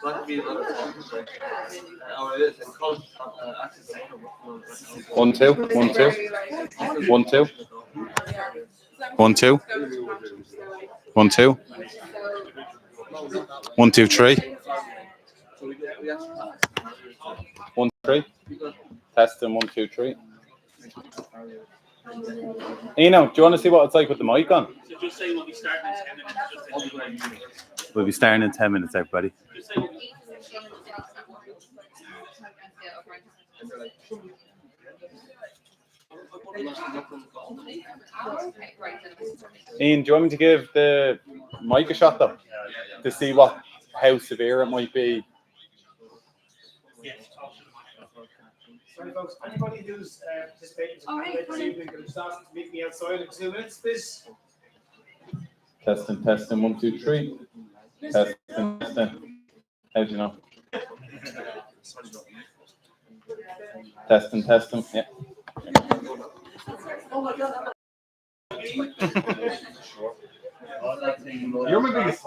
1 2 1 2 1 2 1 2 1 2 1 2 3 1 3 testing 1 2 3. Eno, do you want to see what it's like with the mic on? So just say we'll be starting in 10 minutes. We'll be starting in 10 minutes, everybody. Ian, do you want me to give the mic a shot though? To see how severe it might be? Sorry folks, anybody who's participating this evening can just ask to meet me outside in 2 minutes, please. Testing 1 2 3. Testing. How do you know? Testing. Yeah. You're my biggest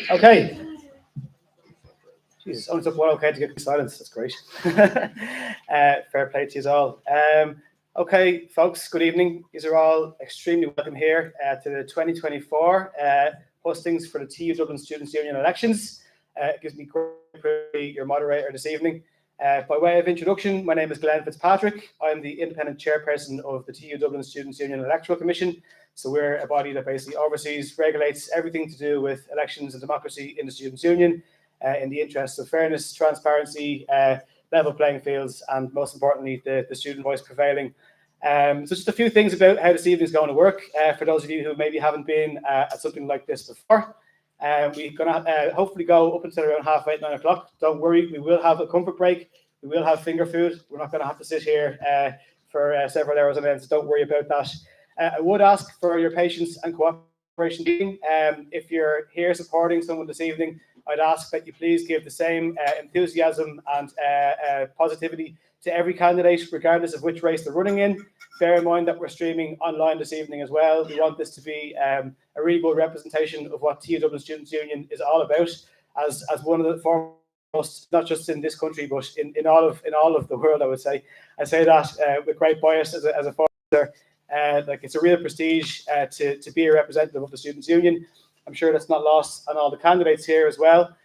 Okay. Jesus, only took one okay to get silence. That's great. Fair play to you all. Okay, folks, good evening. These are all extremely welcome here to the 2024 hostings for the TU Dublin Students' Union elections. It gives me great pleasure to be your moderator this evening. By way of introduction, my name is Glenn Fitzpatrick. I'm the independent chairperson of the TU Dublin Students' Union Electoral Commission. So we're a body that basically oversees, regulates everything to do with elections and democracy in the Students' Union in the interests of fairness, transparency, level playing fields, and most importantly, the student voice prevailing. So just a few things about how this evening is going to work. For those of you who maybe haven't been at something like this before, we're going to hopefully go up until around 8:30, 9 o'clock. Don't worry, we will have a comfort break. We will have finger food. We're not going to have to sit here for several hours on end, so don't worry about that. I would ask for your patience and cooperation. If you're here supporting someone this evening, I'd ask that you please give the same enthusiasm and positivity to every candidate, regardless of which race they're running in. Bear in mind that we're streaming online this evening as well. We want this to be a really good representation of what TU Dublin Students' Union is all about, as one of the foremost, not just in this country, but in all of the world, I would say. I say that with great bias as a former. Like it's a real prestige to be a representative of the Students' Union. I'm sure that's not lost on all the candidates here as well.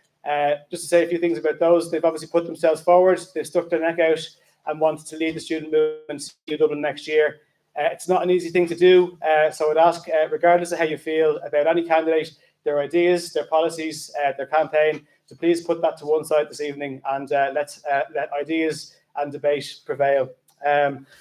Just to say a few things about those, they've obviously put themselves forward. They've stuck their neck out and want to lead the student movement in Dublin next year. It's not an easy thing to do. So I'd ask, regardless of how you feel about any candidate, their ideas, their policies, their campaign, to please put that to one side this evening and let ideas and debate prevail.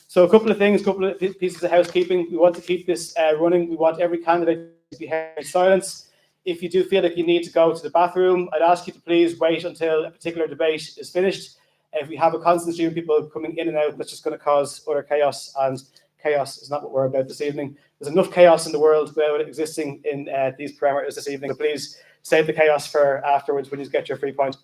So a couple of things, a couple of pieces of housekeeping. We want to keep this running. We want every candidate to be held in silence. If you do feel like you need to go to the bathroom, I'd ask you to please wait until a particular debate is finished. If we have a constant stream of people coming in and out, that's just going to cause utter chaos, and chaos is not what we're about this evening. There's enough chaos in the world without it existing in these parameters this evening, so please save the chaos for afterwards when you get your free point.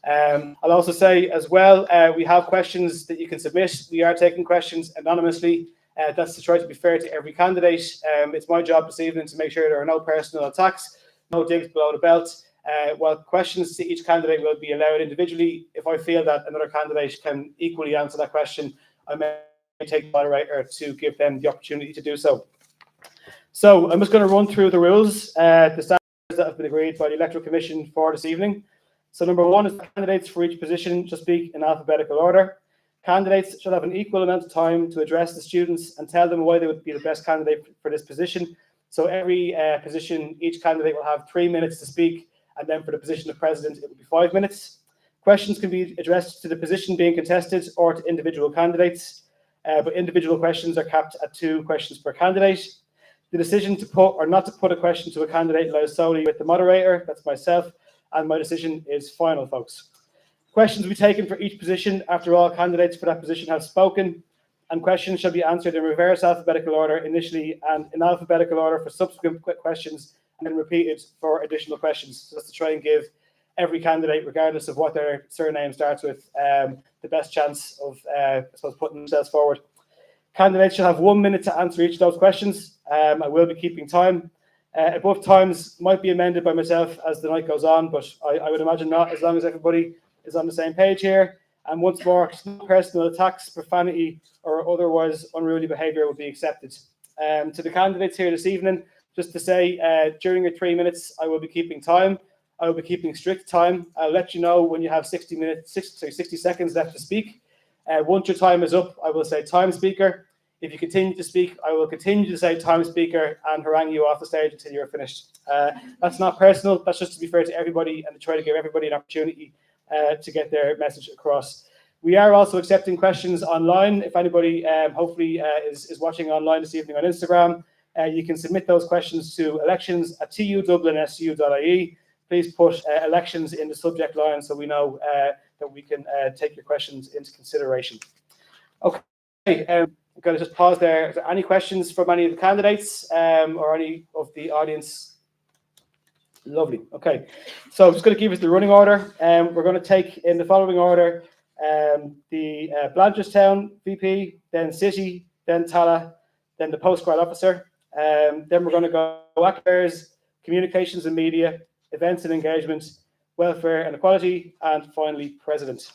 I'll also say as well, we have questions that you can submit. We are taking questions anonymously. That's to try to be fair to every candidate. It's my job this evening to make sure there are no personal attacks, no digs below the belt. While questions to each candidate will be allowed individually, if I feel that another candidate can equally answer that question, I may take the moderator to give them the opportunity to do so. So I'm just going to run through the rules, the standards that have been agreed by the Electoral Commission for this evening. So number one is candidates for each position should speak in alphabetical order. Candidates should have an equal amount of time to address the students and tell them why they would be the best candidate for this position. So every position, each candidate will have 3 minutes to speak, and then for the position of president, it will be 5 minutes. Questions can be addressed to the position being contested or to individual candidates, but individual questions are capped at 2 questions per candidate. The decision to put or not to put a question to a candidate lies solely with the moderator, that's myself, and my decision is final, folks. Questions will be taken for each position after all candidates for that position have spoken, and questions shall be answered in reverse alphabetical order initially and in alphabetical order for subsequent questions, and then repeated for additional questions. So that's to try and give every candidate, regardless of what their surname starts with, the best chance of, I suppose, putting themselves forward. Candidates shall have 1 minute to answer each of those questions. I will be keeping time. Above times might be amended by myself as the night goes on, but I would imagine not, as long as everybody is on the same page here. And once more, no personal attacks, profanity, or otherwise unruly behaviour will be accepted. To the candidates here this evening, just to say, during your 3 minutes, I will be keeping time. I will be keeping strict time. I'll let you know when you have 60 seconds left to speak. Once your time is up, I will say time speaker. If you continue to speak, I will continue to say time speaker and harangue you off the stage until you're finished. That's not personal. That's just to be fair to everybody and to try to give everybody an opportunity to get their message across. We are also accepting questions online. If anybody hopefully is watching online this evening on Instagram, you can submit those questions to elections@tudublinsu.ie. Please put elections in the subject line so we know that we can take your questions into consideration. Okay, I'm going to just pause there. Is there any questions from any of the candidates or any of the audience? Lovely. Okay, so I'm just going to give us the running order. We're going to take in the following order the Blanchardstown VP, then City, then Tallaght, then the Postgrad officer. Then we're going to go affairs, communications and media, events and engagement, welfare and equality, and finally president.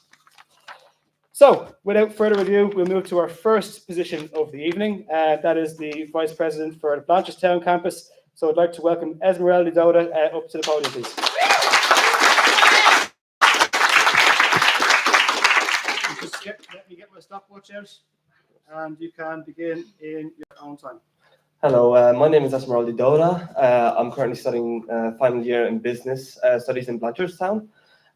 So without further ado, we'll move to our first position of the evening. That is the Vice President for the Blanchardstown campus. So I'd like to welcome Esmeralda Doda up to the podium, please. Just let me get my stopwatch out, and you can begin in your own time. Hello, my name is Esmeralda Doda. I'm currently studying final year in business studies in Blanchardstown,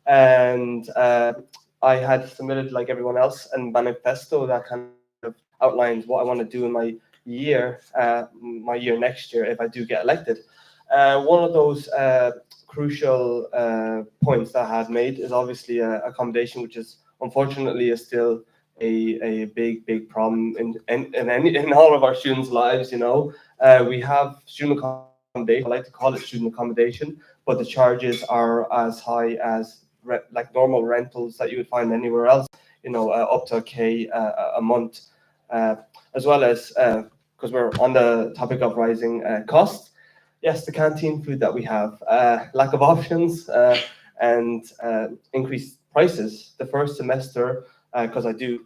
and I had submitted, like everyone else, a manifesto that kind of outlines what I want to do in my year next year if I do get elected. One of those crucial points that I had made is obviously accommodation, which is unfortunately still a big problem in all of our students' lives. You know, we have student accommodation. I like to call it student accommodation, but the charges are as high as like normal rentals that you would find anywhere else. You know, up to $1,000 a month, as well as because we're on the topic of rising costs. Yes, the canteen food that we have, lack of options, and increased prices. The first semester, because I do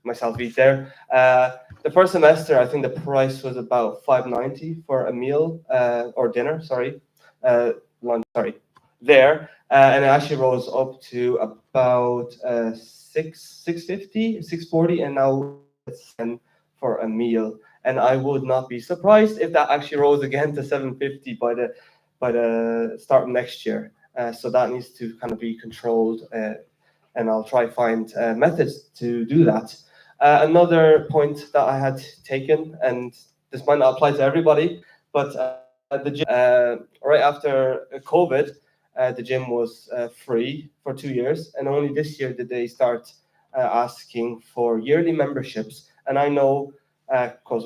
myself eat there. The first semester, I think the price was about $5.90 for a meal or dinner. Lunch. There, and it actually rose up to about $6.50, $6.40, and now it's $10 for a meal. And I would not be surprised if that actually rose again to $7.50 by the start of next year. So that needs to kind of be controlled, and I'll try find methods to do that. Another point that I had taken, and this might not apply to everybody, but the gym, right after COVID, the gym was free for 2 years, and only this year did they start asking for yearly memberships. And I know, because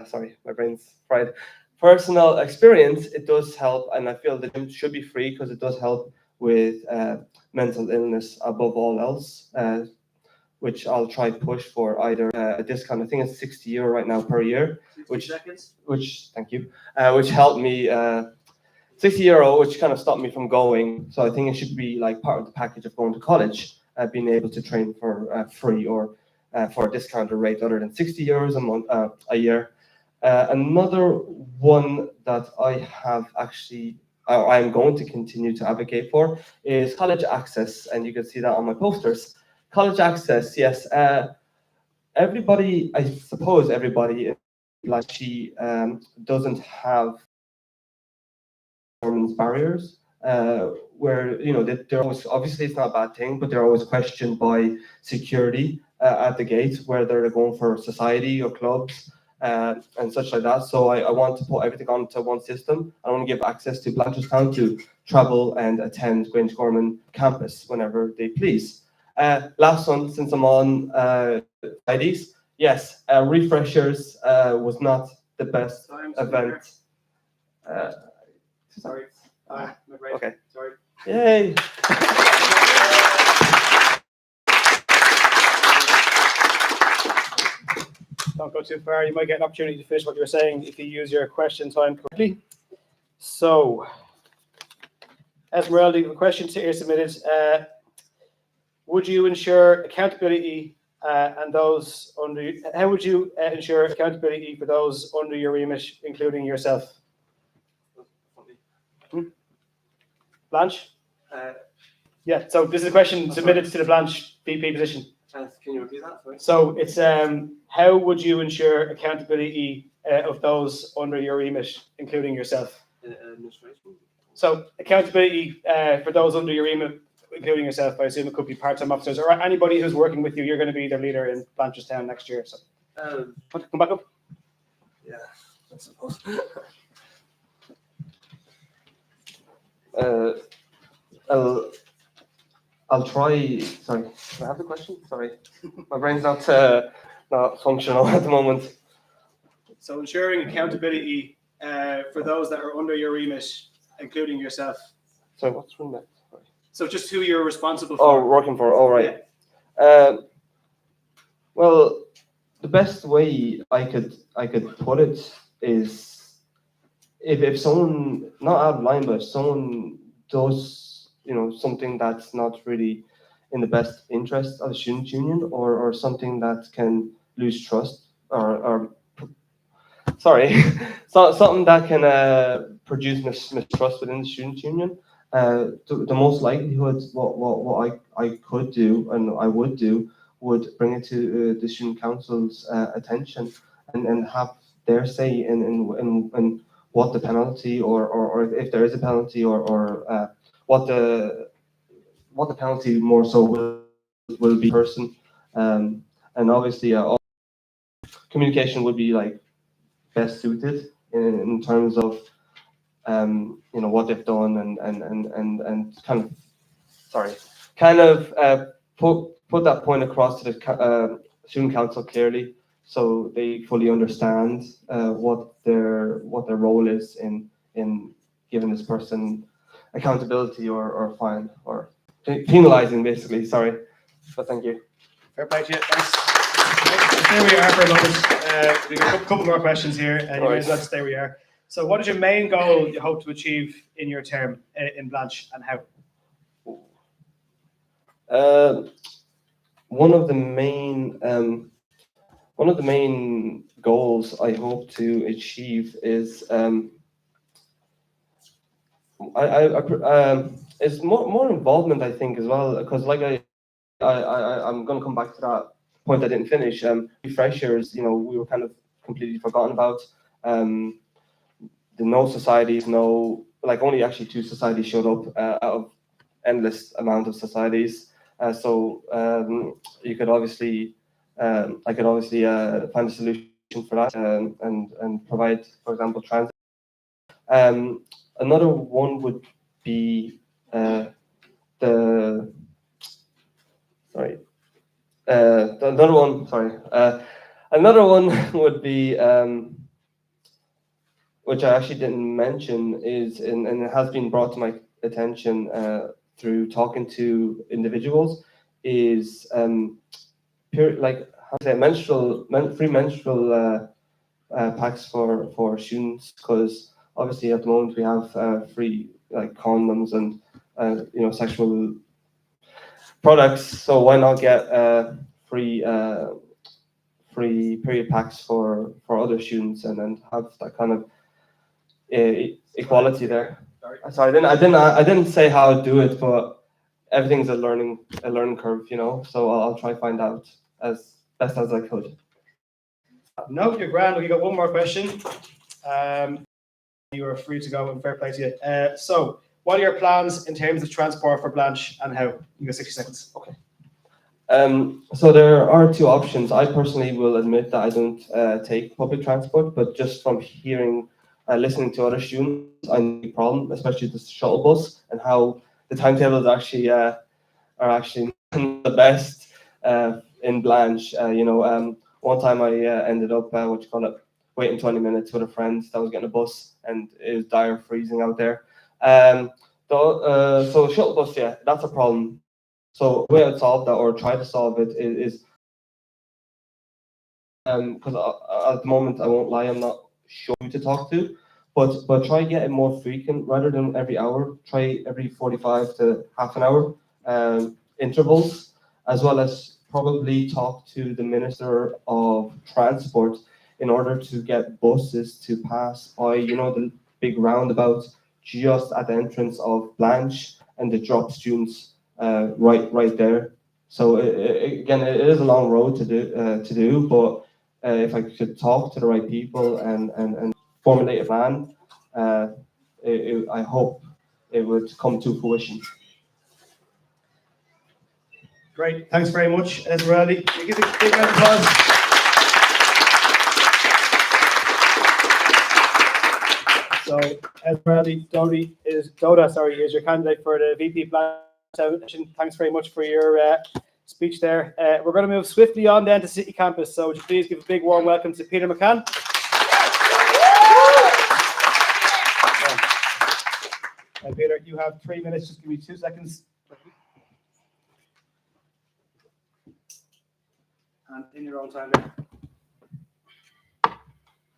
sorry, my brain's fried. Personal experience, it does help, and I feel the gym should be free because it does help with mental illness above all else, which I'll try push for either a discount. I think it's €60 right now per year, which thank you, which helped me. €60, which kind of stopped me from going. So I think it should be like part of the package of going to college, being able to train for free or for a discounted rate other than €60 a month, a year. Another one that I have actually, I'm going to continue to advocate for is college access, and you can see that on my posters. College access, yes. Everybody, I suppose everybody, like she doesn't have performance barriers, where, you know, they're always, obviously it's not a bad thing, but they're always questioned by security at the gate, whether they're going for society or clubs. And such like that. So I want to put everything onto one system. I want to give access to Blanchardstown to travel and attend Grange Gorman campus whenever they please. Last one, since I'm on IDs, yes, refreshers was not the best event. Sorry. Okay. Sorry. Yay. Don't go too far. You might get an opportunity to finish what you were saying if you use your question time correctly. So, Esmeralda, the questions here submitted. Would you ensure accountability and those under? How would you ensure accountability for those under your remit, including yourself? Blanche? Yeah. So this is a question submitted to the Blanche VP position. Can you repeat that? Sorry. So it's how would you ensure accountability of those under your remit, including yourself? Administration. So accountability for those under your remit, including yourself. I assume it could be part-time officers or anybody who's working with you. You're going to be their leader in Blanchardstown next year. So come back up. Yeah, I suppose. I'll try. Sorry, can I have the question? Sorry, my brain's not functional at the moment. So ensuring accountability for those that are under your remit, including yourself. Sorry, what's remit? Sorry. So just who you're responsible for. Oh, working for. All right. Well, the best way I could put it is if someone, not out of line, but if someone does something that's not really in the best interest of the student union, or something that can lose trust, or sorry, something that can produce mistrust within the student union. The most likelihood, what I could do and I would do, would bring it to the student council's attention, and have their say in what the penalty, or if there is a penalty, or what the penalty more so will be person, and obviously communication would be like best suited in terms of what they've done, and kind of put that point across to the student council clearly, so they fully understand what their role is in giving this person accountability, or fine, or penalizing, basically. Sorry, but thank you. Fair play to you. Thanks. There we are for a moment. We've got a couple more questions here, and you may as well stay where you are. So what is your main goal you hope to achieve in your term in Blanch, and how? One of the main goals I hope to achieve is is more involvement, I think, as well, because like I'm going to come back to that point I didn't finish. Freshers, we were kind of completely forgotten about. The no societies, only actually 2 societies showed up out of endless amount of societies. So you could obviously, I could obviously find a solution for that, and provide, for example, transit. Another one would be another one would be, which I actually didn't mention, is, and it has been brought to my attention through talking to individuals, is free menstrual packs for students, because obviously at the moment we have free condoms and sexual products, so why not get free period packs for other students, and then have that kind of equality there. Sorry, I didn't say how to do it, but everything's a learning curve, so I'll try find out as best as I could. No, you're grand. We got one more question. You are free to go, and fair play to you. So what are your plans in terms of transport for Blanch, and how? You got 60 seconds. Okay. So there are 2 options. I personally will admit that I don't take public transport, but just from listening to other students, I know the problem, especially the shuttle bus, and how the timetables actually are actually not the best in Blanch. One time I ended up waiting 20 minutes with a friend that was getting a bus, and it was dire freezing out there. So shuttle bus, yeah, that's a problem. So the way I'd solve that, or try to solve it, is because at the moment, I won't lie, I'm not sure who to talk to, but try get it more frequent rather than every hour. Try every 45 to half an hour intervals, as well as probably talk to the Minister of Transport in order to get buses to pass by, the big roundabout just at the entrance of Blanch, and to drop students right there. So again, it is a long road to do, but if I could talk to the right people and formulate a plan, I hope it would come to fruition. Great. Thanks very much, Esmeralda. Give a big round of applause. So Esmeralda Doda is your candidate for the VP Blanchardstown. Thanks very much for your speech there. We're going to move swiftly on then to City Campus. So would you please give a big warm welcome to Peter McCann. Peter, you have 3 minutes. Just give me 2 seconds. and in your own time.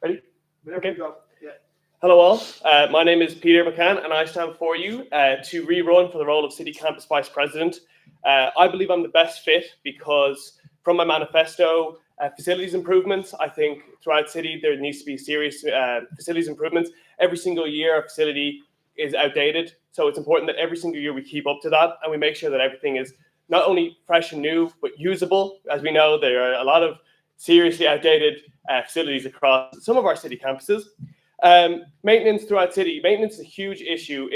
Ready? Whenever you go. Yeah. Hello all, my name is Peter McCann and I stand for you to rerun for the role of City Campus Vice President. I believe I'm the best fit because from my manifesto, facilities improvements, I think throughout City there needs to be serious facilities improvements. Every single year a facility is outdated, so it's important that every single year we keep up to that and we make sure that everything is not only fresh and new, but usable. As we know, there are a lot of seriously outdated facilities across some of our City campuses. Maintenance throughout City. Maintenance is a huge issue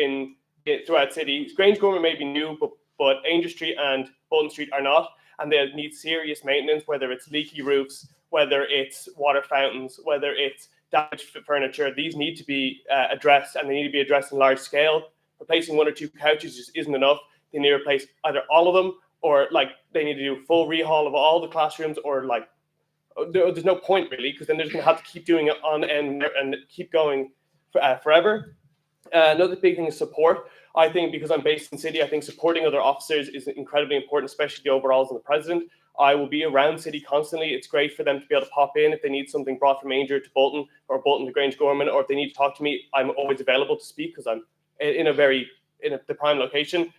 throughout City. Grange Gorman may be new, but Angel Street and Bolton Street are not, and they need serious maintenance, whether it's leaky roofs, whether it's water fountains, whether it's damaged furniture. These need to be addressed, and they need to be addressed on large scale. Replacing 1 or 2 couches just isn't enough. They need to replace either all of them, or like they need to do full rehaul of all the classrooms, or like there's no point really, because then they're just going to have to keep doing it on end and keep going forever. Another big thing is support. I think because I'm based in City, I think supporting other officers is incredibly important, especially the overalls and the president. I will be around City constantly. It's great for them to be able to pop in if they need something brought from Ainger to Bolton or Bolton to Grange Gorman, or if they need to talk to me, I'm always available to speak because I'm in the prime location.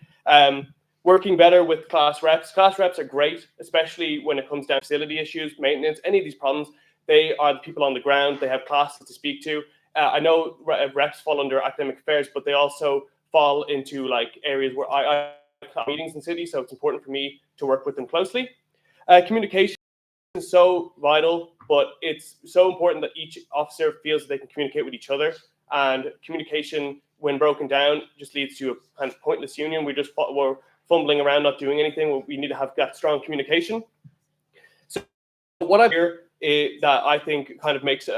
Working better with class reps. Class reps are great, especially when it comes down to facility issues, maintenance, any of these problems. They are the people on the ground. They have classes to speak to. I know reps fall under academic affairs, but they also fall into like areas where I have meetings in City, so it's important for me to work with them closely. Communication is so vital, but it's so important that each officer feels that they can communicate with each other, and communication, when broken down, just leads to a kind of pointless union. We're fumbling around, not doing anything. We need to have that strong communication. So what I hear that I think kind of makes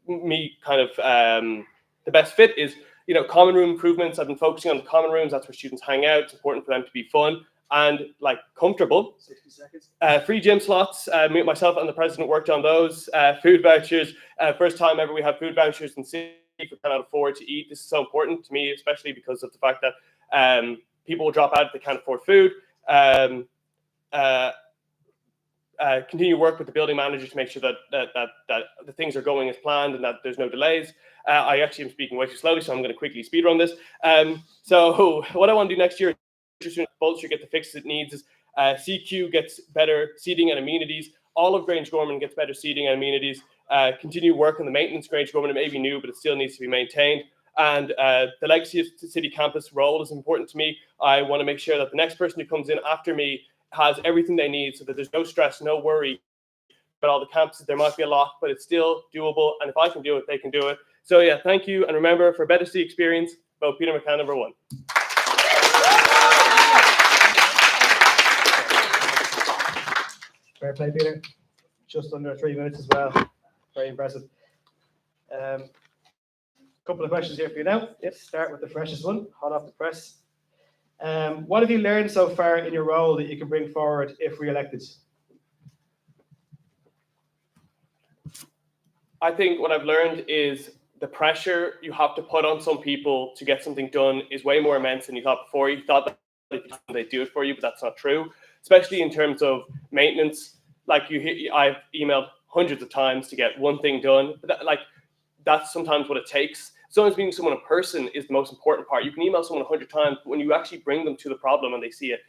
me kind of the best fit is, common room improvements. I've been focusing on the common rooms. That's where students hang out. It's important for them to be fun and like comfortable. 60 seconds. Free gym slots. Myself and the president worked on those. Food vouchers. First time ever we have food vouchers in City. We cannot afford to eat. This is so important to me, especially because of the fact that people will drop out if they can't afford food. Continue work with the building manager to make sure that the things are going as planned and that there's no delays. I actually am speaking way too slowly, so I'm going to quickly speed run this. So what I want to do next year is Bolton Street get the fixes it needs. CQ gets better seating and amenities. All of Grange Gorman gets better seating and amenities. Continue work on the maintenance. Grange Gorman, it may be new, but it still needs to be maintained. And the legacy of the City campus role is important to me. I want to make sure that the next person who comes in after me has everything they need, so that there's no stress, no worry about all the campuses. There might be a lot, but it's still doable. And if I can do it, they can do it. So yeah, thank you. And remember, for a better City experience, vote Peter McCann #1. Fair play, Peter. Just under 3 minutes as well. Very impressive. Couple of questions here for you now. Let's start with the freshest one, hot off the press. What have you learned so far in your role that you can bring forward if re-elected? I think what I've learned is the pressure you have to put on some people to get something done is way more immense than you thought before. You thought that they'd do it for you, but that's not true. Especially in terms of maintenance. Like I've emailed hundreds of times to get one thing done. But that's sometimes what it takes. Sometimes meeting someone in person is the most important part. You can email someone 100 times, but when you actually bring them to the problem and they see it,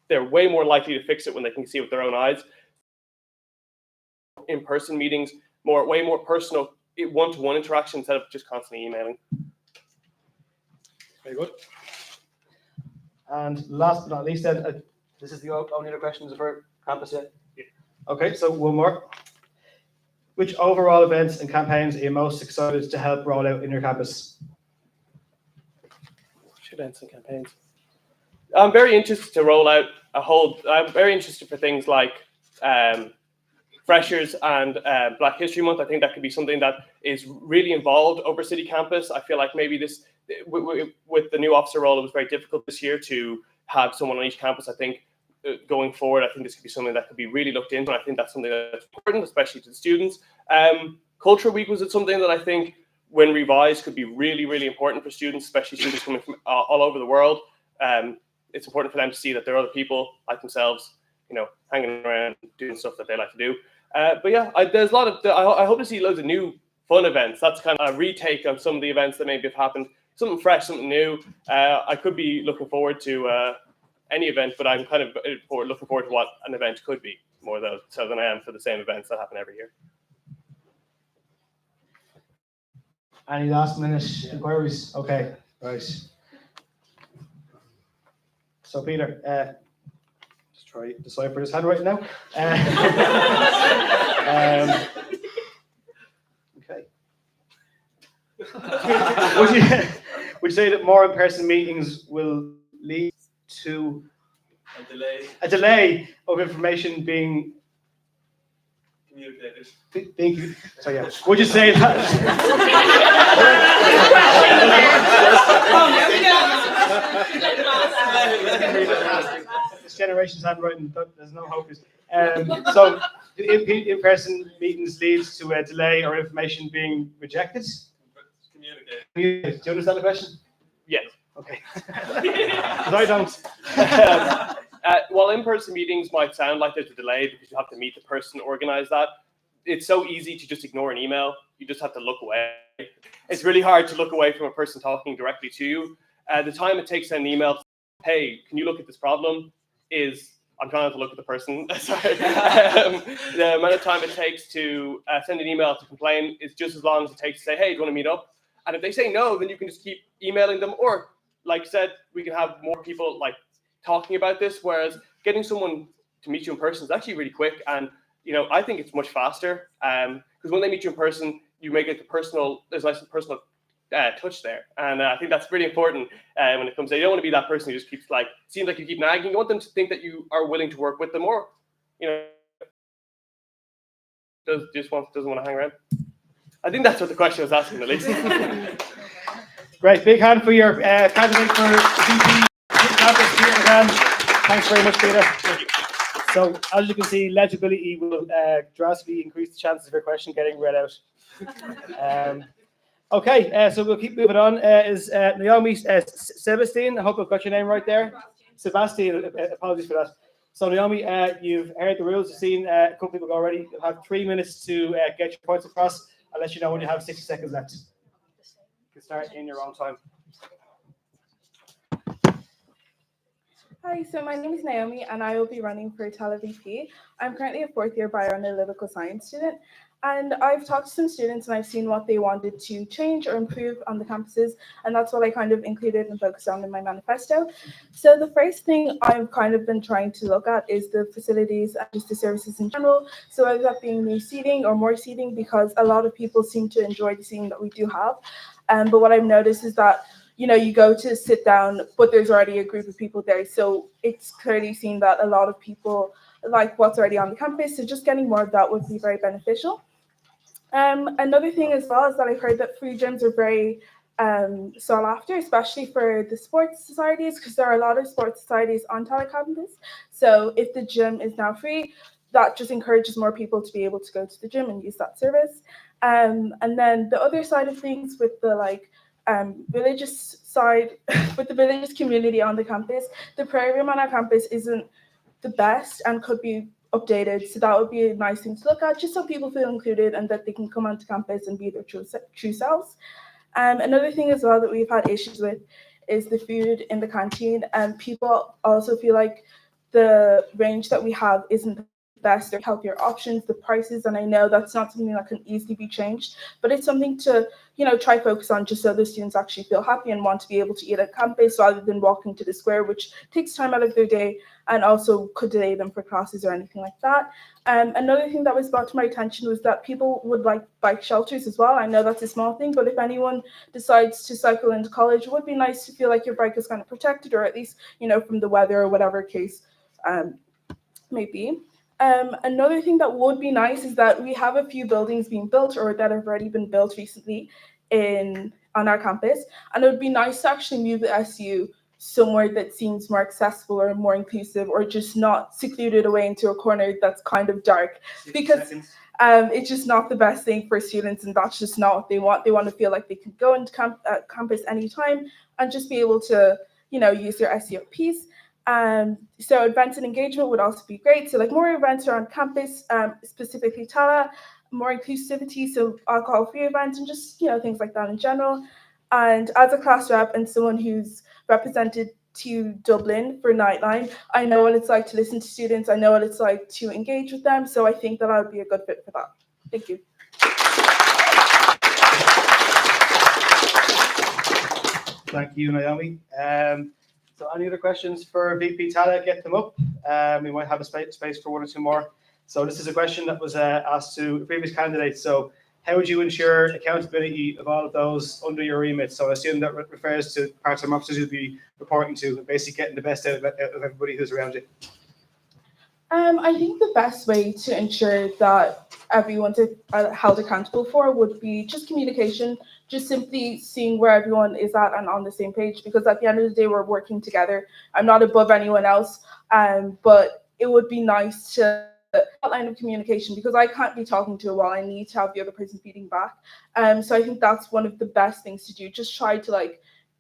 they're way more likely to fix it when they can see it with their own eyes. In-person meetings, way more personal, one-to-one interaction instead of just constantly emailing. Very good. And last but not least, then, this is the only other questions for campus yet? Yeah. Okay, so one more. Which overall events and campaigns are you most excited to help roll out in your campus? Which events and campaigns? I'm very interested to roll out I'm very interested for things like Freshers and Black History Month. I think that could be something that is really involved over City campus. I feel like maybe this, with the new officer role, it was very difficult this year to have someone on each campus. I think going forward, I think this could be something that could be really looked into. And I think that's something that's important, especially to the students. Culture Week was something that I think, when revised, could be really, really important for students, especially students coming from all over the world. It's important for them to see that there are other people like themselves hanging around doing stuff that they like to do. But yeah, there's a lot of. I hope to see loads of new fun events. That's kind of a retake on some of the events that maybe have happened. Something fresh, something new. I could be looking forward to any event, but I'm kind of looking forward to what an event could be more so than I am for the same events that happen every year. Any last minute inquiries? Okay, right. So Peter, just try to decipher his handwriting now. Okay. Would you say that more in-person meetings will lead to a delay of information being Communicated. Thank you. So yeah, would you say that? This generation's handwriting, there's no hope. So, do in-person meetings leads to a delay or information being rejected? Communicated. Do you understand the question? Yes. Okay. 'Cause I don't. While in-person meetings might sound like there's a delay because you have to meet the person to organize that, it's so easy to just ignore an email. You just have to look away. It's really hard to look away from a person talking directly to you. The time it takes to send an email, hey, can you look at this problem, I'm trying not to look at the person, sorry. The amount of time it takes to send an email to complain is just as long as it takes to say, hey, do you want to meet up? And if they say no, then you can just keep emailing them. Or, like I said, we can have more people talking about this, whereas getting someone to meet you in person is actually really quick. And, I think it's much faster because when they meet you in person, you make it there's a personal touch there. And I think that's really important when it comes to, you don't want to be that person who just keeps seems like you keep nagging. You want them to think that you are willing to work with them, or, doesn't want to hang around. I think that's what the question was asking, at least. Great, big hand for your candidate for VP campus, Peter McCann. Thanks very much, Peter. So, as you can see, legibility will drastically increase the chances of your question getting read out. Okay, so we'll keep moving on. Is Naomi Sebastian? I hope I've got your name right there. Sebastian, apologies for that. So, Naomi, you've heard the rules. You've seen a couple people go already. You'll have 3 minutes to get your points across. I'll let you know when you have 60 seconds left. You can start in your own time. Hi, so my name is Naomi and I will be running for Tallaght VP. I'm currently a 4th year bioanalytical science student, and I've talked to some students and I've seen what they wanted to change or improve on the campuses, and that's what I kind of included and focused on in my manifesto. So the first thing I've kind of been trying to look at is the facilities and just the services in general. So whether that being new seating or more seating, because a lot of people seem to enjoy the seating that we do have. But what I've noticed is that you go to sit down, but there's already a group of people there. So it's clearly seen that a lot of people like what's already on the campus. So just getting more of that would be very beneficial. Another thing as well is that I've heard that free gyms are very sought after, especially for the sports societies, because there are a lot of sports societies on Tallaght campus. So if the gym is now free, that just encourages more people to be able to go to the gym and use that service. And then the other side of things with the religious side, with the religious community on the campus, the prayer room on our campus isn't the best and could be updated. So that would be a nice thing to look at, just so people feel included and that they can come onto campus and be their true selves. Another thing as well that we've had issues with is the food in the canteen, and people also feel like the range that we have isn't the best or healthier options, the prices, and I know that's not something that can easily be changed, but it's something to try focus on, just so the students actually feel happy and want to be able to eat at campus rather than walking to the square, which takes time out of their day and also could delay them for classes or anything like that. Another thing that was brought to my attention was that people would like bike shelters as well. I know that's a small thing, but if anyone decides to cycle into college, it would be nice to feel like your bike is kind of protected, or at least from the weather or whatever case may be. Another thing that would be nice is that we have a few buildings being built or that have already been built recently on our campus, and it would be nice to actually move the SU somewhere that seems more accessible or more inclusive, or just not secluded away into a corner that's kind of dark, because it's just not the best thing for students, and that's just not what they want. They want to feel like they can go into campus anytime and just be able to use their SU at peace. So events and engagement would also be great. So like more events around campus, specifically Tallaght, more inclusivity, so alcohol-free events and just, things like that in general. And as a class rep and someone who's represented to Dublin for Nightline, I know what it's like to listen to students. I know what it's like to engage with them. So I think that I would be a good fit for that. Thank you. Thank you, Naomi. So any other questions for VP Tallaght? Get them up. We might have a space for one or two more. So this is a question that was asked to previous candidates. So how would you ensure accountability of all of those under your remit? So I assume that refers to part-time officers you'll be reporting to, and basically getting the best out of everybody who's around you. I think the best way to ensure that everyone's held accountable for would be just communication, just simply seeing where everyone is at and on the same page, because at the end of the day, we're working together. I'm not above anyone else, but it would be nice to line of communication, because I can't be talking to a wall. I need to have the other person feeding back. So I think that's one of the best things to do. Just try to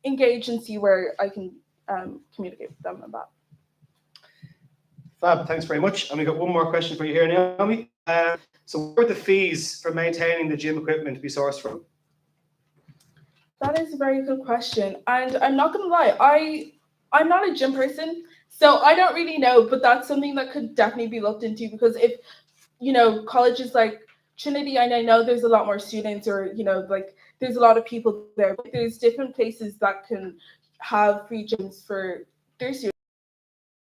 engage and see where I can communicate with them about. Fab, thanks very much. And we got one more question for you here, Naomi. So where would the fees for maintaining the gym equipment be sourced from? That is a very good question. And I'm not going to lie, I'm not a gym person, so I don't really know, but that's something that could definitely be looked into, because if, colleges like Trinity, and I know there's a lot more students, or, there's a lot of people there, but there's different places that can have free gyms for their students.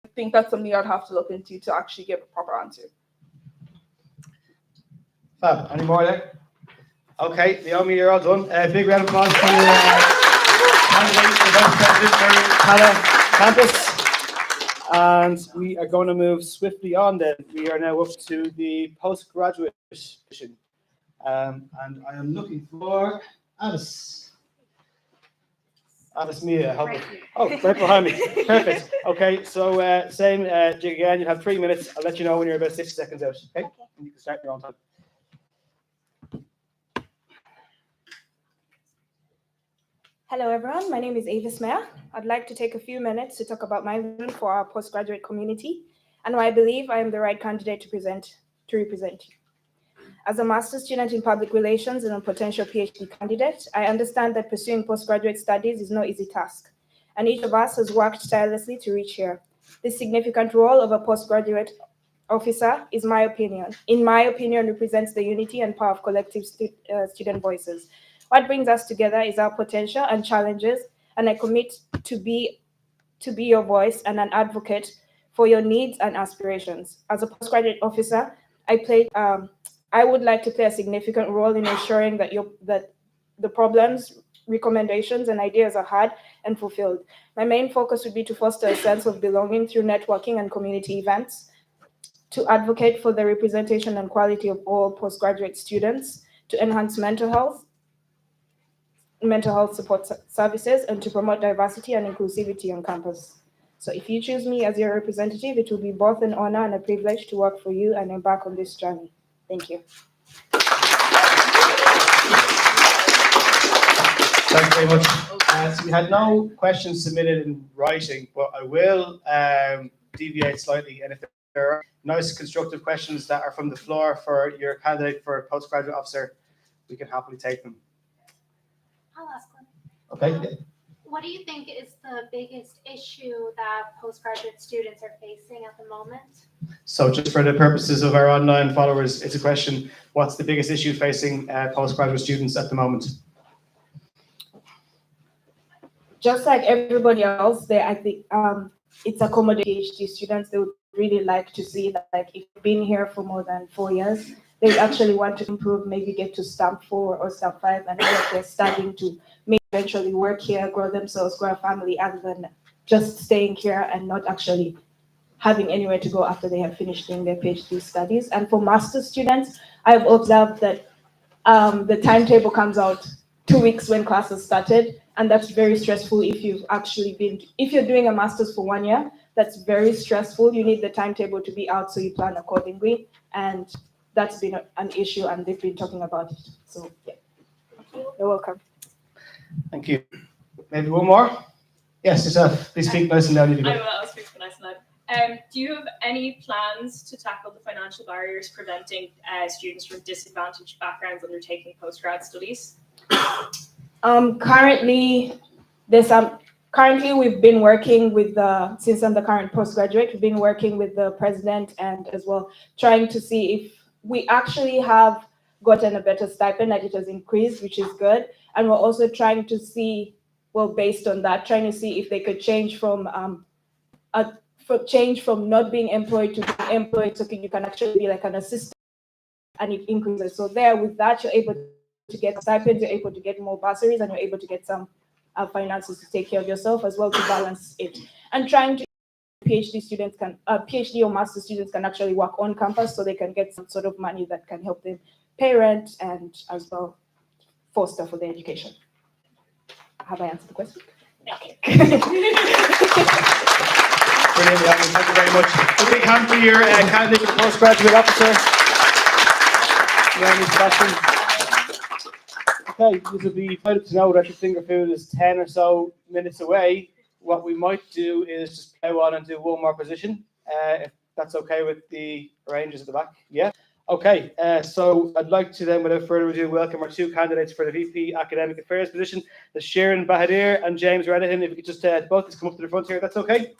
I think that's something I'd have to look into to actually give a proper answer. Fab, any more there? Okay, Naomi, you're all done. Big round of applause for your candidate for Vice President for Tallaght campus. And we are going to move swiftly on then. We are now up to the postgraduate position. And I am looking for Alice. Alice Mia, oh, right behind me. Perfect. Okay, so same jig again. You have 3 minutes. I'll let you know when you're about 60 seconds out. Okay? And you can start your own time. Hello everyone, my name is Avis Meyer. I'd like to take a few minutes to talk about my vision for our postgraduate community and why I believe I am the right candidate to represent you. As a master's student in public relations and a potential PhD candidate, I understand that pursuing postgraduate studies is no easy task, and each of us has worked tirelessly to reach here. This significant role of a postgraduate officer, in my opinion, represents the unity and power of collective student voices. What brings us together is our potential and challenges, and I commit to be your voice and an advocate for your needs and aspirations. As a postgraduate officer, I would like to play a significant role in ensuring that the problems, recommendations, and ideas are heard and fulfilled. My main focus would be to foster a sense of belonging through networking and community events, to advocate for the representation and quality of all postgraduate students, to enhance mental health support services, and to promote diversity and inclusivity on campus. So if you choose me as your representative, it will be both an honor and a privilege to work for you and embark on this journey. Thank you. Thanks very much. So we had no questions submitted in writing, but I will deviate slightly. And if there are nice constructive questions that are from the floor for your candidate for postgraduate officer, we can happily take them. I'll ask one. Okay. What do you think is the biggest issue that postgraduate students are facing at the moment? So just for the purposes of our online followers, it's a question, what's the biggest issue facing postgraduate students at the moment? Just like everybody else, I think it's accommodating PhD students. They would really like to see that, if you've been here for more than 4 years, they actually want to improve, maybe get to stamp 4 or stamp 5, and they're studying to maybe eventually work here, grow themselves, grow a family, other than just staying here and not actually having anywhere to go after they have finished doing their PhD studies. And for master's students, I've observed that the timetable comes out 2 weeks when classes started, and that's very stressful if you're doing a master's for 1 year, that's very stressful. You need the timetable to be out so you plan accordingly, and that's been an issue, and they've been talking about it. So yeah, you're welcome. Thank you. Maybe one more? Yes, yourself. Please speak nice and loudly. I will speak for Do you have any plans to tackle the financial barriers preventing students from disadvantaged backgrounds undertaking postgrad studies? Currently, we've been working with since I'm the current postgraduate, we've been working with the president and as well trying to see if we actually have gotten a better stipend, that it has increased, which is good. And we're also trying to see, well, based on that, trying to see if they could change from not being employed to being employed, so you can actually be like an assistant and it increases. So there, with that, you're able to get stipends, you're able to get more bursaries, and you're able to get some finances to take care of yourself as well to balance it. And trying to PhD or master students can actually work on campus, so they can get some sort of money that can help them pay rent and as well foster for their education. Have I answered the question? Okay. Brilliant, thank you very much. A big hand for your candidate for the postgraduate officer. Any questions? Okay, this will be vital to know that your finger food is 10 or so minutes away. What we might do is just plow on and do one more position, if that's okay with the arrangers at the back. Yeah? Okay, so I'd like to then, without further ado, welcome our two candidates for the VP Academic Affairs position, the Sharon Bahadir and James Renahan. If you could just both come up to the front here, that's okay.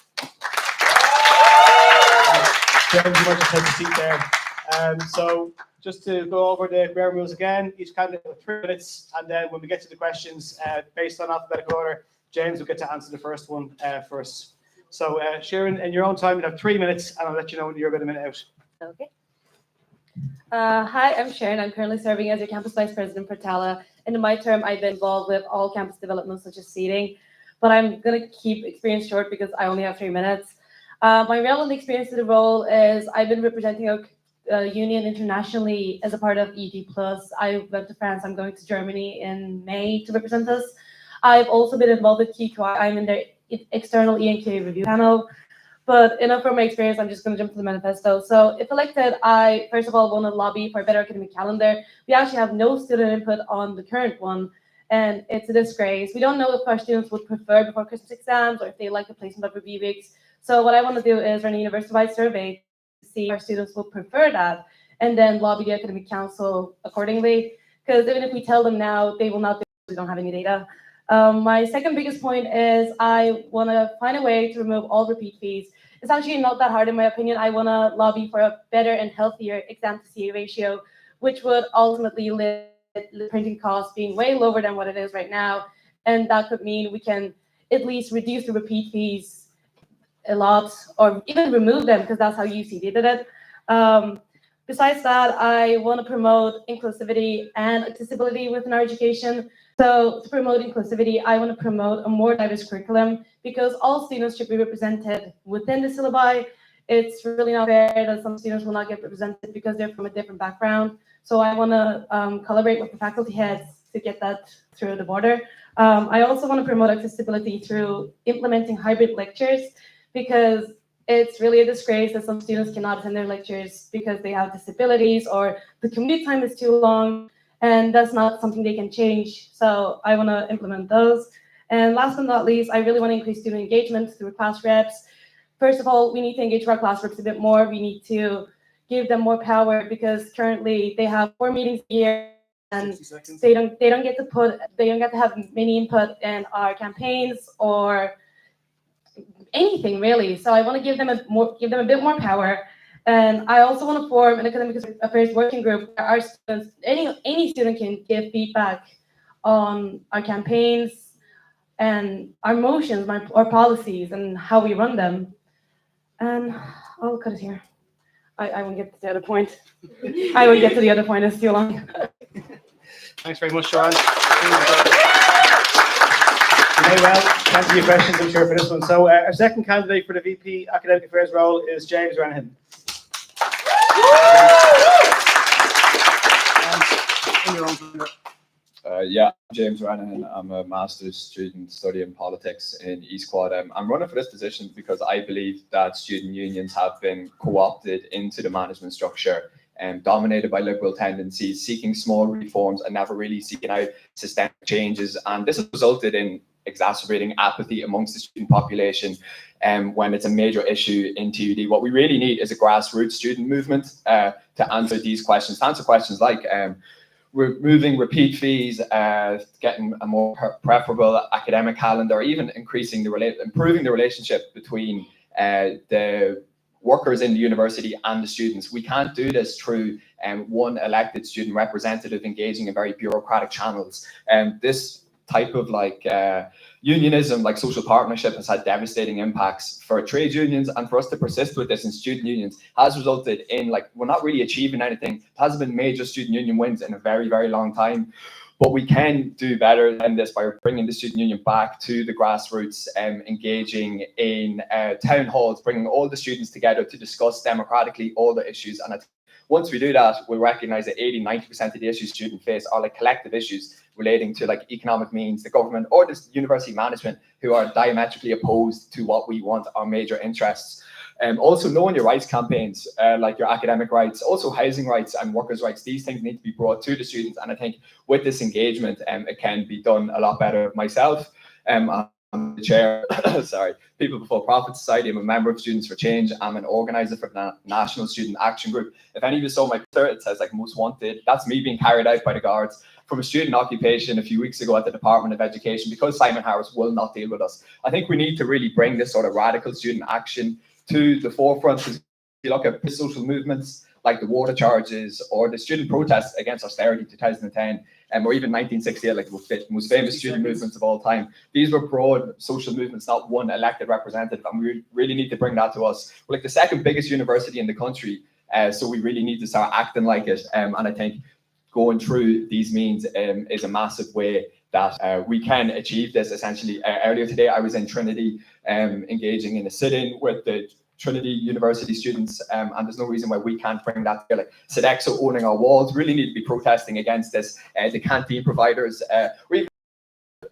James, you might just take a seat there. So just to go over the ground rules again, each candidate has 3 minutes, and then when we get to the questions, based on alphabetical order, James will get to answer the first one first. So Sharon, in your own time, you have 3 minutes, and I'll let you know when you're about a minute out. Okay. Hi, I'm Sharon. I'm currently serving as your campus vice president for Tallaght. And in my term, I've been involved with all campus developments such as seating, but I'm going to keep experience short because I only have 3 minutes. My relevant experience to the role is I've been representing a union internationally as a part of ED+. I went to France. I'm going to Germany in May to represent us. I've also been involved with QQI. I'm in their external ENQA review panel. But enough from my experience, I'm just going to jump to the manifesto. So if elected, I, first of all, want to lobby for a better academic calendar. We actually have no student input on the current one, and it's a disgrace. We don't know if our students would prefer before Christmas exams or if they like the placement of review weeks. So what I want to do is run a university-wide survey to see if our students will prefer that, and then lobby the academic council accordingly. Because even if we tell them now, they will not do it. We don't have any data. My second biggest point is I want to find a way to remove all repeat fees. It's actually not that hard in my opinion. I want to lobby for a better and healthier exam to CA ratio, which would ultimately limit the printing costs being way lower than what it is right now. And that could mean we can at least reduce the repeat fees a lot, or even remove them, because that's how UCD did it. Besides that, I want to promote inclusivity and accessibility within our education. So to promote inclusivity, I want to promote a more diverse curriculum because all students should be represented within the syllabi. It's really not fair that some students will not get represented because they're from a different background. So I want to collaborate with the faculty heads to get that through the border. I also want to promote accessibility through implementing hybrid lectures, because it's really a disgrace that some students cannot attend their lectures because they have disabilities or the commute time is too long, and that's not something they can change. So I want to implement those. And last but not least, I really want to increase student engagement through class reps. First of all, we need to engage our class reps a bit more. We need to give them more power because currently they have 4 meetings a year and they don't get to have many input in our campaigns or anything really. So I want to give them a bit more power. And I also want to form an academic affairs working group where our students, any student can give feedback on our campaigns and our motions, our policies, and how we run them. And I'll cut it here. I won't get to the other point. I won't get to the other point. It's too long. Thanks very much, Sharon. Very well. Thanks for your questions, I'm sure, for this one. So our second candidate for the VP Academic Affairs role is James Renahan. Yeah, James Renahan. I'm a master's student studying politics in East Quad. I'm running for this position because I believe that student unions have been co-opted into the management structure and dominated by liberal tendencies, seeking small reforms and never really seeking out systemic changes. And this has resulted in exacerbating apathy amongst the student population when it's a major issue in TUD. What we really need is a grassroots student movement to answer these questions, to answer questions like removing repeat fees, getting a more preferable academic calendar, even improving the relationship between the workers in the university and the students. We can't do this through one elected student representative engaging in very bureaucratic channels. This type of unionism, like social partnership, has had devastating impacts for trade unions, and for us to persist with this in student unions has resulted in we're not really achieving anything. It hasn't been major student union wins in a very, very long time. But we can do better than this by bringing the student union back to the grassroots, engaging in town halls, bringing all the students together to discuss democratically all the issues. And once we do that, we'll recognize that 80–90% of the issues students face are collective issues relating to economic means, the government or the university management, who are diametrically opposed to what we want, our major interests. Also knowing your rights campaigns, like your academic rights, also housing rights and workers' rights, these things need to be brought to the students. And I think with this engagement, it can be done a lot better. Myself, I'm the chair, People Before Profit Society. I'm a member of Students for Change. I'm an organizer for the National Student Action Group. If any of you saw my poster, it says most wanted. That's me being carried out by the guards from a student occupation a few weeks ago at the Department of Education, because Simon Harris will not deal with us. I think we need to really bring this sort of radical student action to the forefront. Because if you look at social movements like the water charges or the student protests against austerity in 2010, or even 1968, like the most famous student movements of all time. These were broad social movements, not one elected representative, and we really need to bring that to us. We're the second biggest university in the country, so we really need to start acting like it. And I think going through these means is a massive way that we can achieve this. Essentially, earlier today, I was in Trinity engaging in a sit-in with the Trinity University students, and there's no reason why we can't bring that together. Sodexo owning our walls, really need to be protesting against this. The canteen providers, or even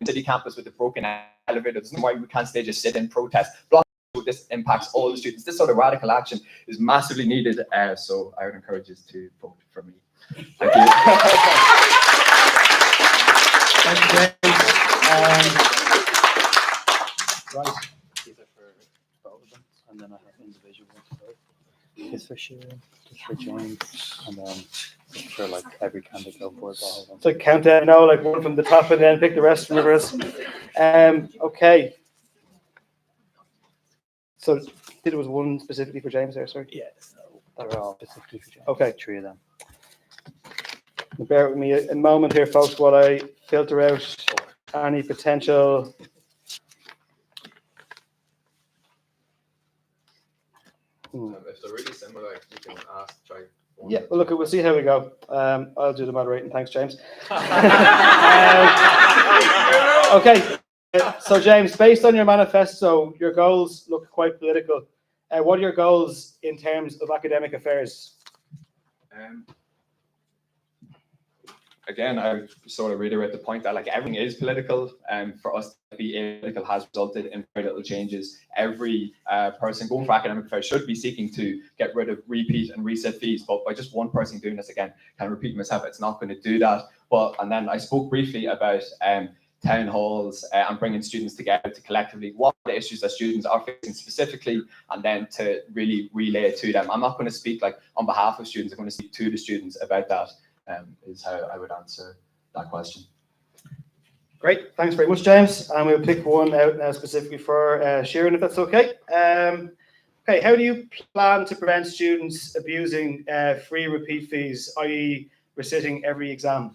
city campus with the broken elevator, there's no why we can't stay just sit in protest. This impacts all the students. This sort of radical action is massively needed, so I would encourage you to vote for me. Thank you. Thank you, James. Right. These are for both of them, and then I have individual ones for both. This for Sharon, this for James, and then for every candidate go for it. So count down, one from the top, and then pick the rest from the rest. Okay. So there was one specifically for James there, sorry? Yeah, they're all specifically for James. Okay. 3 of them. Bear with me a moment here, folks, while I filter out any potential. If they're really similar, you can try. Yeah, well, look, we'll see how we go. I'll do the moderating. Thanks, James. Okay. So, James, based on your manifesto, your goals look quite political. What are your goals in terms of academic affairs? Again, I sort of reiterate the point that everything is political, and for us to be apolitical has resulted in very little changes. Every person going for academic affairs should be seeking to get rid of repeat and reset fees, but by just one person doing this, again, can I repeat myself, it's not going to do that. And then I spoke briefly about town halls and bringing students together to collectively what are the issues that students are facing specifically, and then to really relay it to them. I'm not going to speak on behalf of students, I'm going to speak to the students about that. Is how I would answer that question. Great, thanks very much, James. And we'll pick one out now specifically for Sharon, if that's okay. Okay, how do you plan to prevent students abusing free repeat fees, i.e. resitting every exam?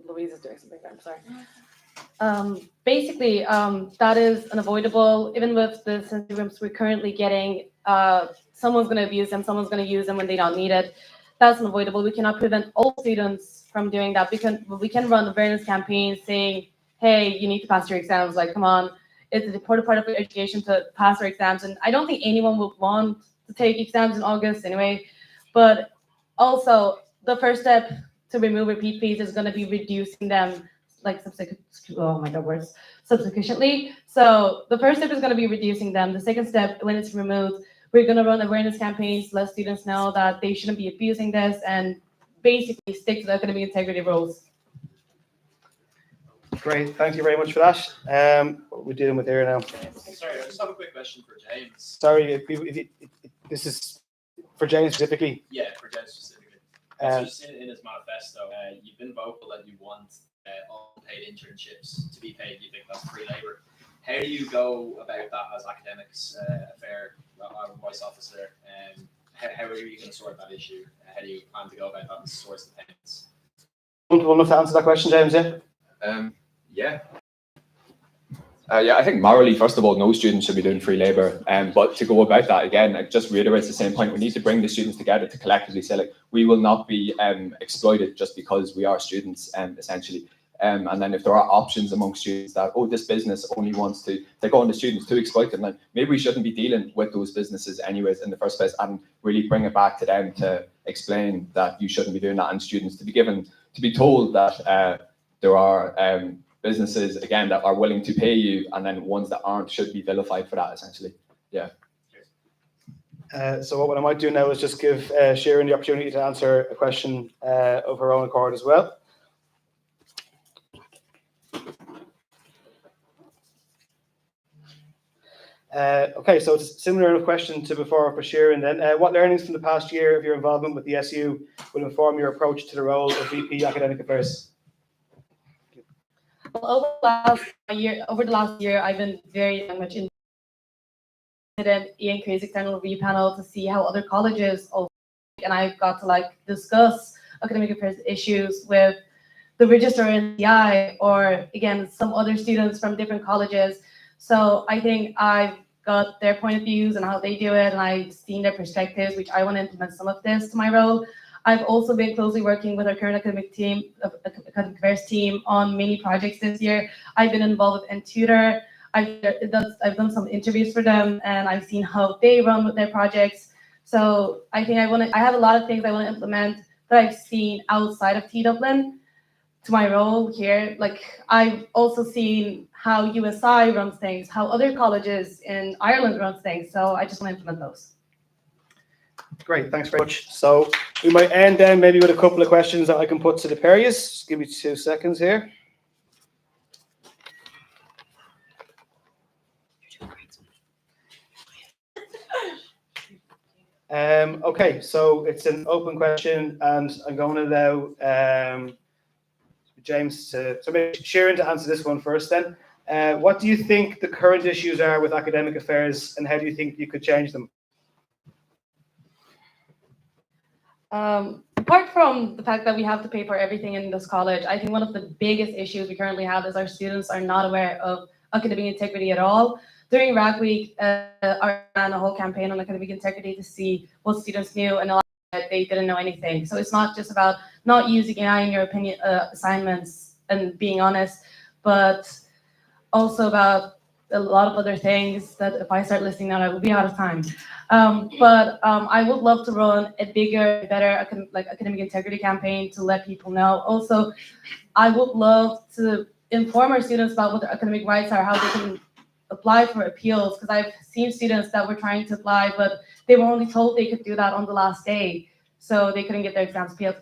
Louise is doing something there, I'm sorry. Basically, that is unavoidable. Even with the sensory rooms we're currently getting, someone's going to abuse them, someone's going to use them when they don't need it. That's unavoidable. We cannot prevent all students from doing that. We can run awareness campaigns saying, hey, you need to pass your exams. Come on, it's an important part of your education to pass our exams. And I don't think anyone would want to take exams in August anyway. But also, the first step to remove repeat fees is going to be reducing them subsequently. So the first step is going to be reducing them. The second step, when it's removed, We're going to run awareness campaigns to let students know that they shouldn't be abusing this and basically stick to the academic integrity rules. Great, thank you very much for that. What we're dealing with here now. Sorry, I just have a quick question for James. Sorry, this is for James specifically. Yeah, for James specifically. So just in his manifesto, you've been vocal that you want unpaid internships to be paid. You think that's free labour. How do you go about that as academics vice officer? How are you going to sort that issue? How do you plan to go about that and source the payments? Comfortable enough to answer that question, James? Yeah. I think morally, first of all, no student should be doing free labour. But to go about that again, it just reiterates the same point. We need to bring the students together to collectively say, like, we will not be exploited just because we are students, essentially. And then if there are options among students that, oh, this business only wants to take on the students to exploit them, then maybe we shouldn't be dealing with those businesses anyways in the first place, and really bring it back to them to explain that you shouldn't be doing that, and students to be told that there are businesses, again, that are willing to pay you, and then ones that aren't should be vilified for that, essentially. Yeah. So what I might do now is just give Sharon the opportunity to answer a question of her own accord as well. Okay, so it's a similar question to before for Sharon then. What learnings from the past year of your involvement with the SU will inform your approach to the role of VP Academic Affairs? Well, over the last year, I've been very much in Ian Cray's external review panel to see how other colleges also, and I've got to discuss academic affairs issues with the registrar in CI, or again some other students from different colleges. So I think I've got their point of views and how they do it, and I've seen their perspectives, which I want to implement some of this to my role. I've also been closely working with our current academic affairs team on many projects this year. I've been involved with NTutor. I've done some interviews for them, and I've seen how they run with their projects. So I think I have a lot of things I want to implement that I've seen outside of T-Dublin to my role here. I've also seen how USI runs things, how other colleges in Ireland runs things. So I just want to implement those. Great, thanks very much. So we might end then maybe with a couple of questions that I can put to the Perius. Just give me 2 seconds here. Okay, so it's an open question, and I'm going to allow James maybe Sharon to answer this one first then. What do you think the current issues are with academic affairs, and how do you think you could change them? Apart from the fact that we have to pay for everything in this college, I think one of the biggest issues we currently have is our students are not aware of academic integrity at all. During RAG Week, I ran a whole campaign on academic integrity to see what students knew, and a lot of it, they didn't know anything. So it's not just about not using AI in your opinion assignments and being honest, but also about a lot of other things that if I start listing now, I will be out of time. But I would love to run a bigger, better academic integrity campaign to let people know. Also, I would love to inform our students about what their academic rights are, how they can apply for appeals, because I've seen students that were trying to apply, but they were only told they could do that on the last day, so they couldn't get their exams appealed.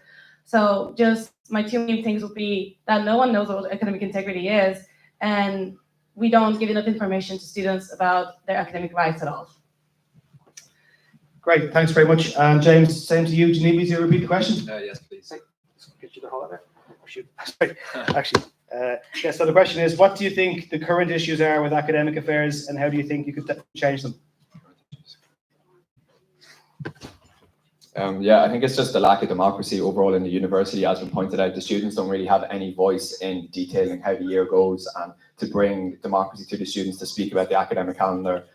So just my 2 main things would be that no one knows what academic integrity is, and we don't give enough information to students about their academic rights at all. Great, thanks very much. And James, same to you. Do you need me to repeat the question? Yes, please. Get you the whole of it. Oh, shoot. Sorry. Actually, yeah, so the question is, what do you think the current issues are with academic affairs, and how do you think you could change them? I think it's just the lack of democracy overall in the university. As we pointed out, the students don't really have any voice in detailing how the year goes, and to bring democracy to the students to speak about the academic calendar,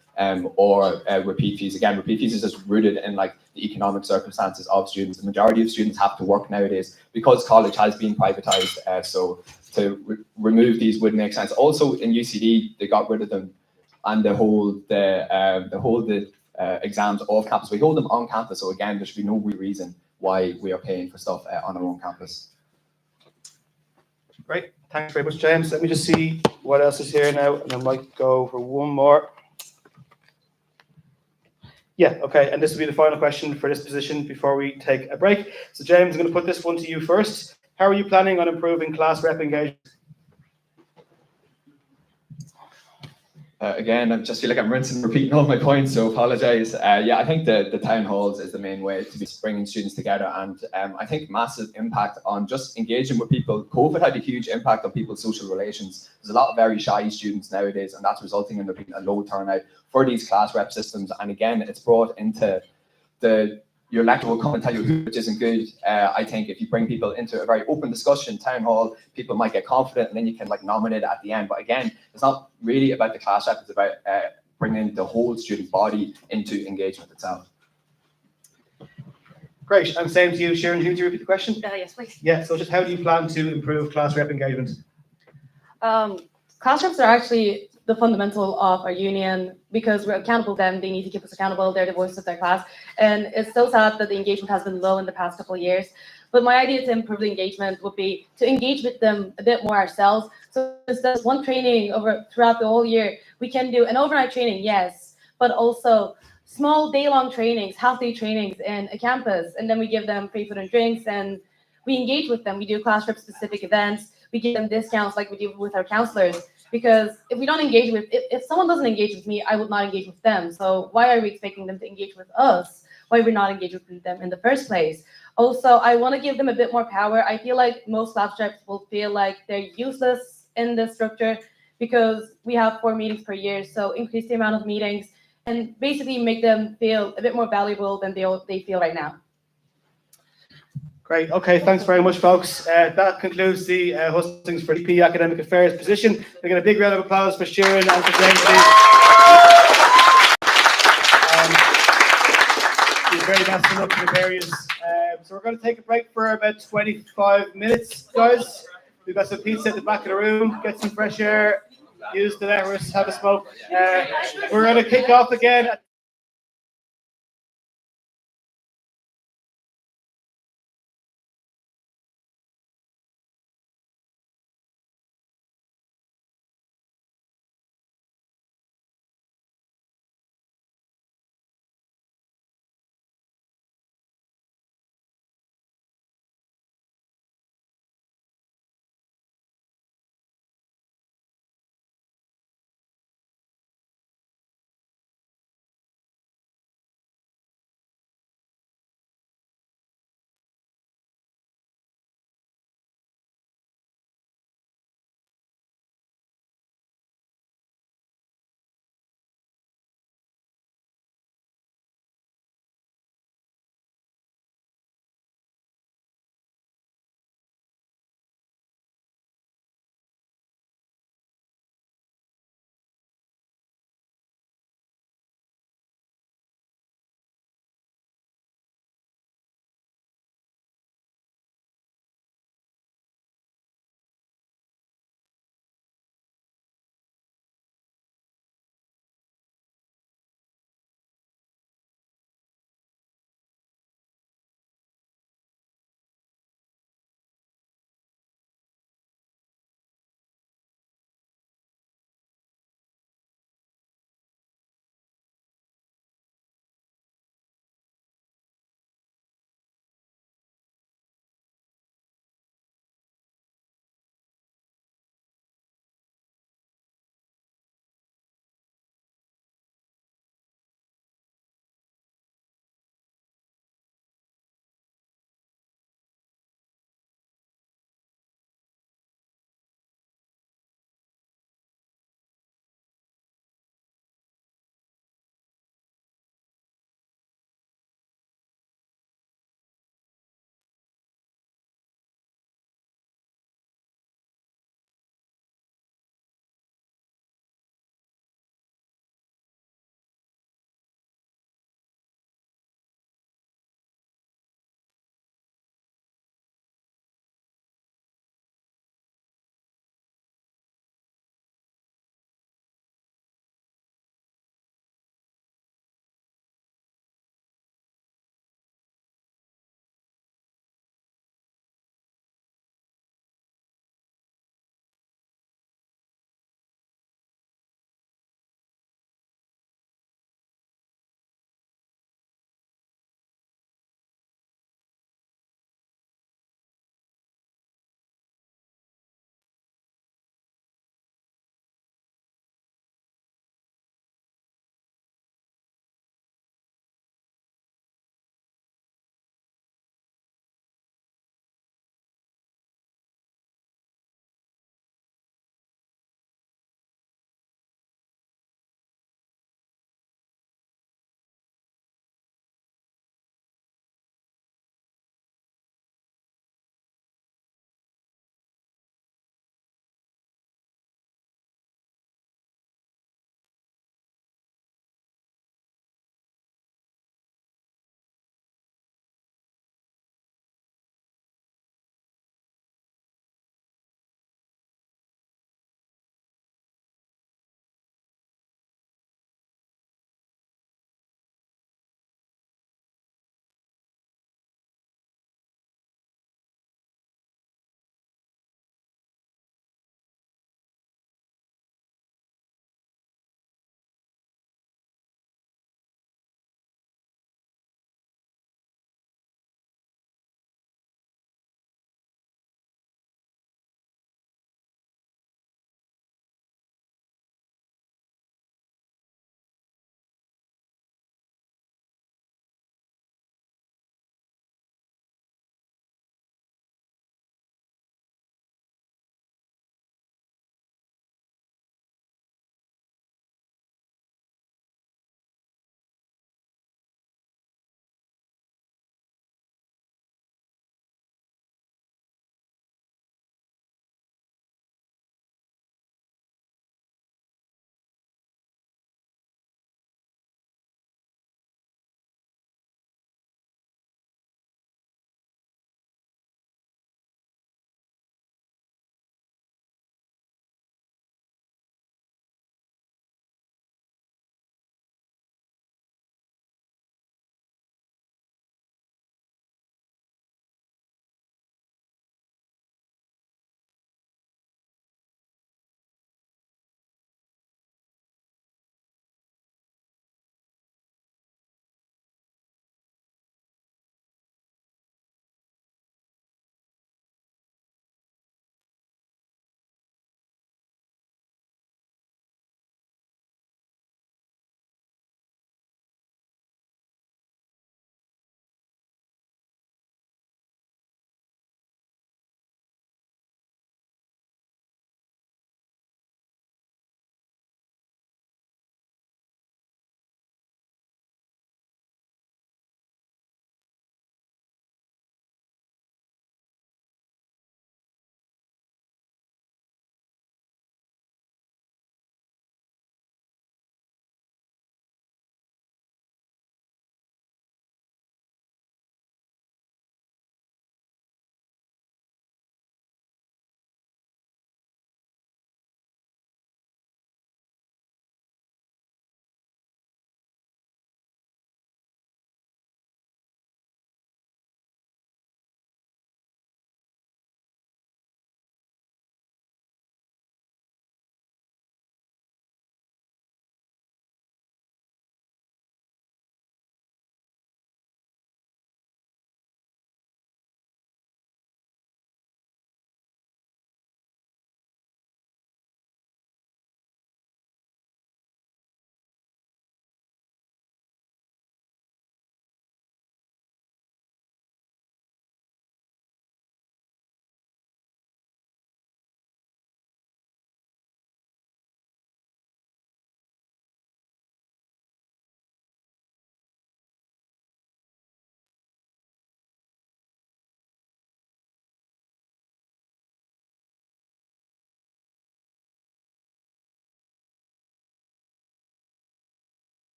or repeat fees. Again, repeat fees is just rooted in the economic circumstances of students. The majority of students have to work nowadays because college has been privatized. So to remove these would make sense. Also in UCD, they got rid of them, and they hold the exams off campus. We hold them on campus. So again, there should be no reason why we are paying for stuff on our own campus. Great, thanks very much, James. Let me just see what else is here now, and I might go for one more. Yeah, okay. And this will be the final question for this position before we take a break. So James, I'm going to put this one to you first. How are you planning on improving class rep engagement? Again, I just feel like I'm rinsing and repeating all my points, so apologise. Yeah, I think the town halls is the main way to be bringing students together, and I think massive impact on just engaging with people. COVID had a huge impact on people's social relations. There's a lot of very shy students nowadays, and that's resulting in there being a low turnout for these class rep systems. And again, it's brought into your lecturer will come and tell you which isn't good. I think if you bring people into a very open discussion, town hall, people might get confident, and then you can like nominate at the end. But again, it's not really about the class rep, it's about bringing the whole student body into engagement itself. Great, and same to you, Sharon. Would you repeat the question? Yes, please. Yeah, so just how do you plan to improve class rep engagement? Class reps are actually the fundamental of our union because we're accountable to them. They need to keep us accountable. They're the voice of their class. And it's so sad that the engagement has been low in the past couple of years. But my idea to improve the engagement would be to engage with them a bit more ourselves. So instead of one training throughout the whole year, we can do an overnight training, yes, but also small day-long trainings, half-day trainings in a campus. And then we give them free food and drinks, and we engage with them. We do class rep-specific events. We give them discounts like we do with our counselors. Because if we don't engage with, if someone doesn't engage with me, I would not engage with them. So why are we expecting them to engage with us? Why we're not engaging with them in the first place? Also, I want to give them a bit more power. I feel like most class reps will feel like they're useless in this structure because we have 4 meetings per year. So increase the amount of meetings and basically make them feel a bit more valuable than they feel right now. Great. Okay, thanks very much, folks. That concludes the hustings for VP Academic Affairs position. We get a big round of applause for Sharon and for James. Very best of luck to the various. So we're going to take a break for about 25 minutes, guys. We've got some pizza at the back of the room. Get some fresh air. Use the networks. Have a smoke. We're going to kick off again.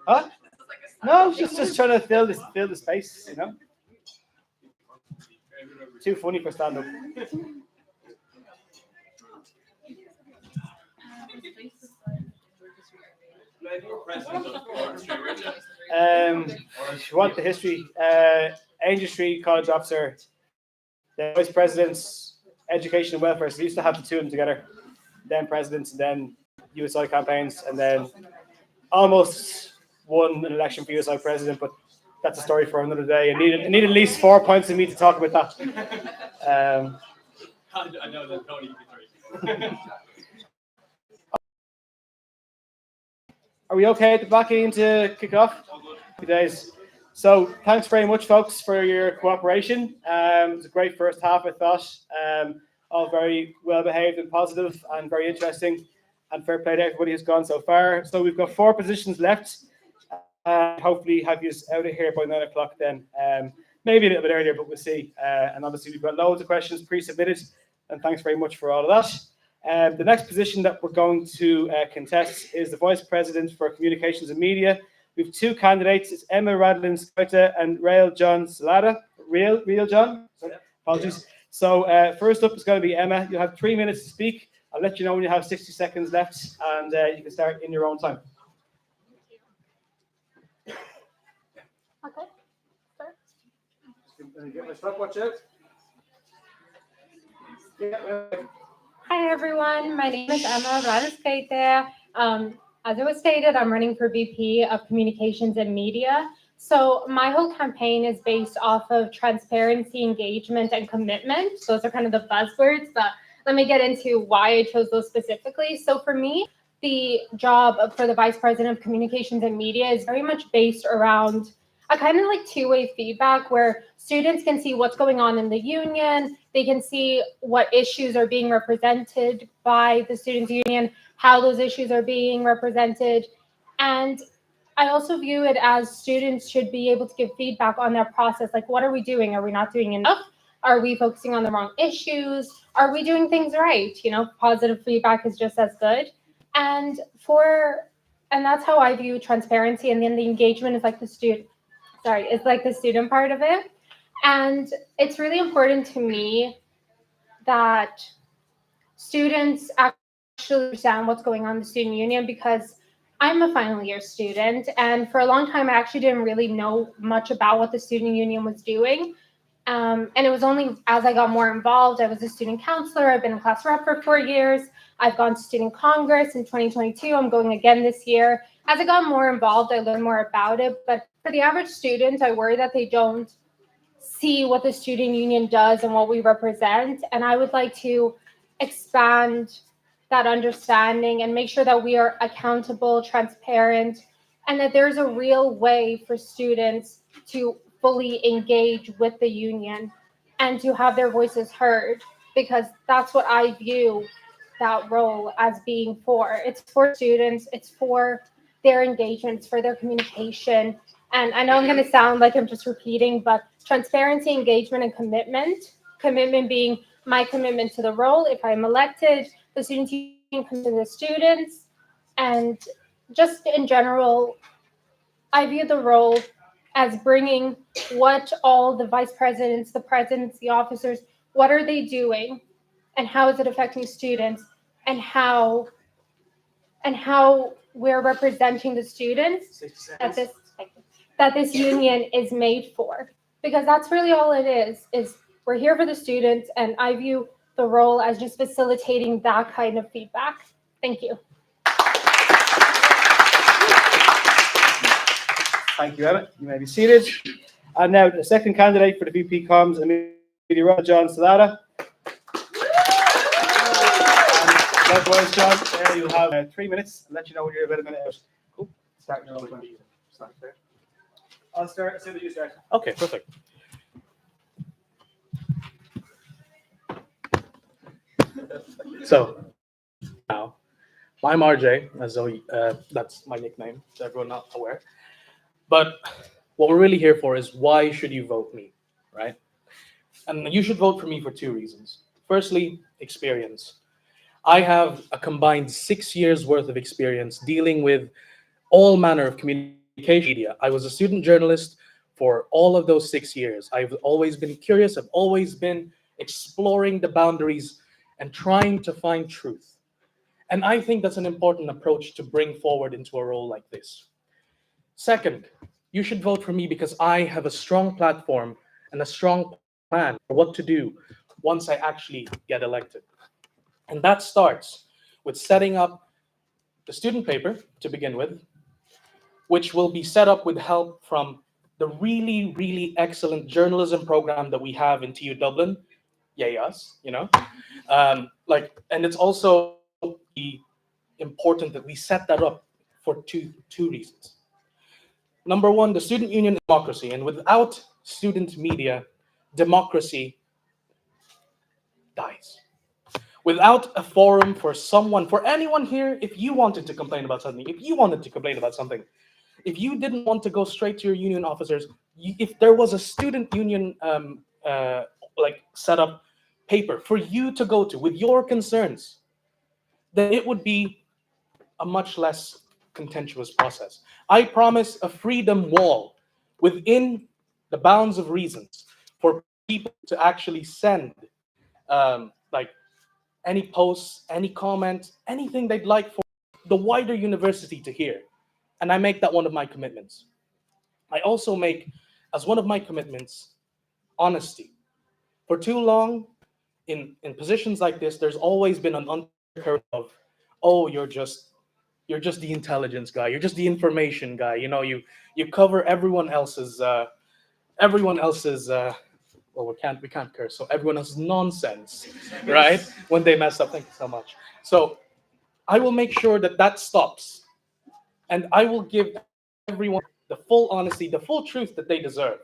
Huh? No, just trying to fill the space, you know. Too funny for stand up. If you want the history, industry college officer, the vice presidents, education and welfare. So we used to have the two of them together. Then presidents, and then USI campaigns, and then almost won an election for USI president, but that's a story for another day. I need at least 4 points of me to talk about that. I know there's only 3. Are we okay at the back end to kick off? Good days. So thanks very much, folks, for your cooperation. It was a great first half, I thought. All very well behaved and positive and very interesting. And fair play to everybody who's gone so far. So we've got 4 positions left. Hopefully have you out of here by 9 o'clock then. Maybe a little bit earlier, but we'll see. And obviously we've got loads of questions pre-submitted. And thanks very much for all of that. The next position that we're going to contest is the Vice President for Communications and Media. We have 2 candidates. It's Emma Radlin Scotta and Rael John Salada. Real John? Sorry, apologies. So first up is going to be Emma. You'll have 3 minutes to speak. I'll let you know when you have 60 seconds left, and you can start in your own time. Okay. Start. Get my stopwatch out. Hi everyone, my name is Emma Radiscaite. As it was stated, I'm running for VP of Communications and Media. So my whole campaign is based off of transparency, engagement, and commitment. Those are kind of the buzzwords, but let me get into why I chose those specifically. So for me, the job for the Vice President of Communications and Media is very much based around a kind of like two-way feedback where students can see what's going on in the union, they can see what issues are being represented by the students' union, how those issues are being represented. And I also view it as students should be able to give feedback on their process. Like, what are we doing? Are we not doing enough? Are we focusing on the wrong issues? Are we doing things right? You know, positive feedback is just as good. And that's how I view transparency. And then the engagement is like the student part of it. And it's really important to me that students actually understand what's going on in the student union, because I'm a final year student, and for a long time I actually didn't really know much about what the student union was doing. And it was only as I got more involved. I was a student counselor. I've been a class rep for 4 years. I've gone to student congress in 2022. I'm going again this year. As I got more involved, I learned more about it. But for the average student, I worry that they don't see what the student union does and what we represent. And I would like to expand that understanding and make sure that we are accountable, transparent, and that there's a real way for students to fully engage with the union and to have their voices heard, because that's what I view that role as being for. It's for students, it's for their engagement, it's for their communication. And I know I'm going to sound like I'm just repeating, but transparency, engagement, and commitment being my commitment to the role. If I'm elected, the student union comes to the students. And just in general, I view the role as bringing what all the vice presidents, the presidents, the officers, what are they doing and how is it affecting students, and how we're representing the students that this union is made for. Because that's really all it is we're here for the students, and I view the role as just facilitating that kind of feedback. Thank you. Thank you, Emma. You may be seated. And now the second candidate for the VP Comms, Rael John Salada. Likewise, John, you'll have 3 minutes. I'll let you know when you're about a minute out. Cool. Start your own time. Start there. I'll start as soon as you start. Okay, perfect. So, now, I'm RJ, as Zoe, that's my nickname, so everyone not aware. But what we're really here for is, why should you vote me, right? And you should vote for me for 2 reasons. Firstly, experience. I have a combined 6 years worth of experience dealing with all manner of communication media. I was a student journalist for all of those 6 years. I've always been curious. I've always been exploring the boundaries and trying to find truth. And I think that's an important approach to bring forward into a role like this. Second, you should vote for me because I have a strong platform and a strong plan for what to do once I actually get elected. And that starts with setting up the student paper to begin with, which will be set up with help from the really, really excellent journalism program that we have in TU Dublin. Yay us, you know. And it's also important that we set that up for two reasons. Number one, the student union is democracy, and without student media, democracy dies. Without a forum for someone, for anyone here, if you wanted to complain about something, if you didn't want to go straight to your union officers, if there was a student union set up paper for you to go to with your concerns, then it would be a much less contentious process. I promise a freedom wall within the bounds of reasons for people to actually send any posts, any comment, anything they'd like for the wider university to hear. And I make that one of my commitments. I also make, as one of my commitments, honesty. For too long, in positions like this, there's always been an undercurrent of, oh, you're just the intelligence guy, you're just the information guy. You know, you cover everyone else's well, we can't curse, so everyone else's nonsense, right? When they mess up. Thank you so much. So I will make sure that stops, and I will give everyone the full honesty, the full truth that they deserve.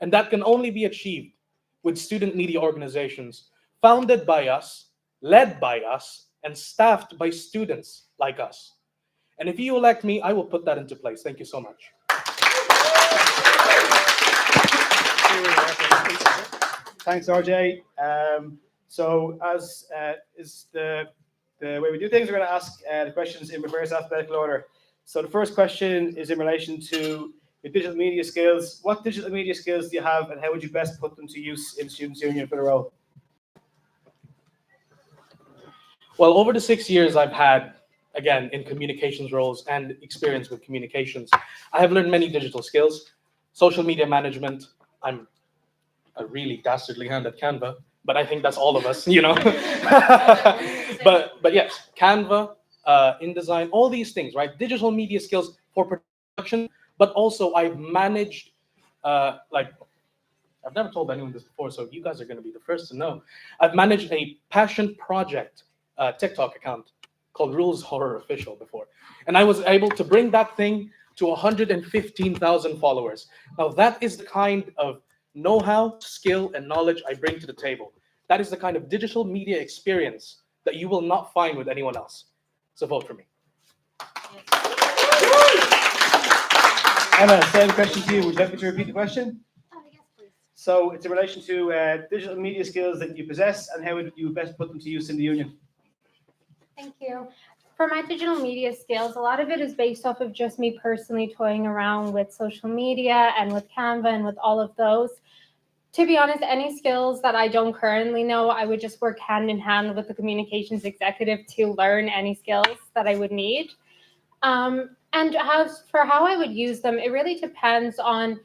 And that can only be achieved with student media organizations founded by us, led by us, and staffed by students like us. And if you elect me, I will put that into place. Thank you so much. Thanks, RJ. So as is the way we do things, we're going to ask the questions in reverse alphabetical order. So the first question is in relation to your digital media skills. What digital media skills do you have, and how would you best put them to use in Students' Union for the role? Well, over the 6 years I've had, again, in communications roles and experience with communications, I have learned many digital skills. Social media management, I'm a really dastardly hand at Canva, but I think that's all of us, you know. but yes, Canva, InDesign, all these things, right? Digital media skills for production, but also I've managed, I've never told anyone this before, so you guys are going to be the first to know. I've managed a passion project TikTok account called Rules Horror Official before, and I was able to bring that thing to 115,000 followers. Now that is the kind of know-how, skill, and knowledge I bring to the table. That is the kind of digital media experience that you will not find with anyone else. So vote for me. Emma, same question to you. Would you like me to repeat the question? Yes, please. So it's in relation to digital media skills that you possess, and how would you best put them to use in the union? Thank you. For my digital media skills, a lot of it is based off of just me personally toying around with social media and with Canva and with all of those. To be honest, any skills that I don't currently know, I would just work hand in hand with the communications executive to learn any skills that I would need. And for how I would use them, it really depends on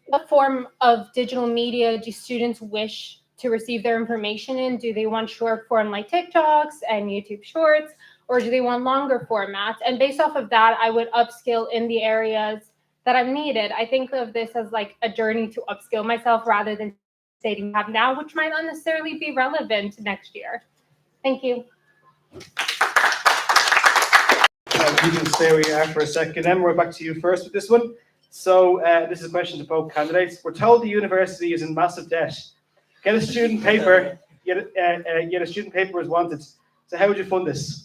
what form of digital media do students wish to receive their information in. Do they want short form like TikToks and YouTube Shorts, or do they want longer formats? And based off of that, I would upskill in the areas that I'm needed. I think of this as like a journey to upskill myself rather than stating I have now, which might not necessarily be relevant next year. Thank you. You can stay where you are for a second. Emma, we're back to you first with this one. So this is a question to both candidates. We're told the university is in massive debt. Get a student paper, yet a student paper is wanted. So how would you fund this?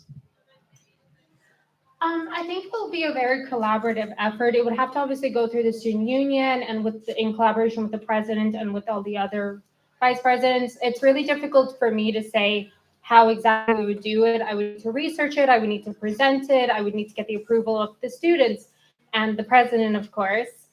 I think it will be a very collaborative effort. It would have to obviously go through the student union and in collaboration with the president and with all the other vice presidents. It's really difficult for me to say how exactly we would do it. I would need to research it. I would need to present it. I would need to get the approval of the students and the president, of course.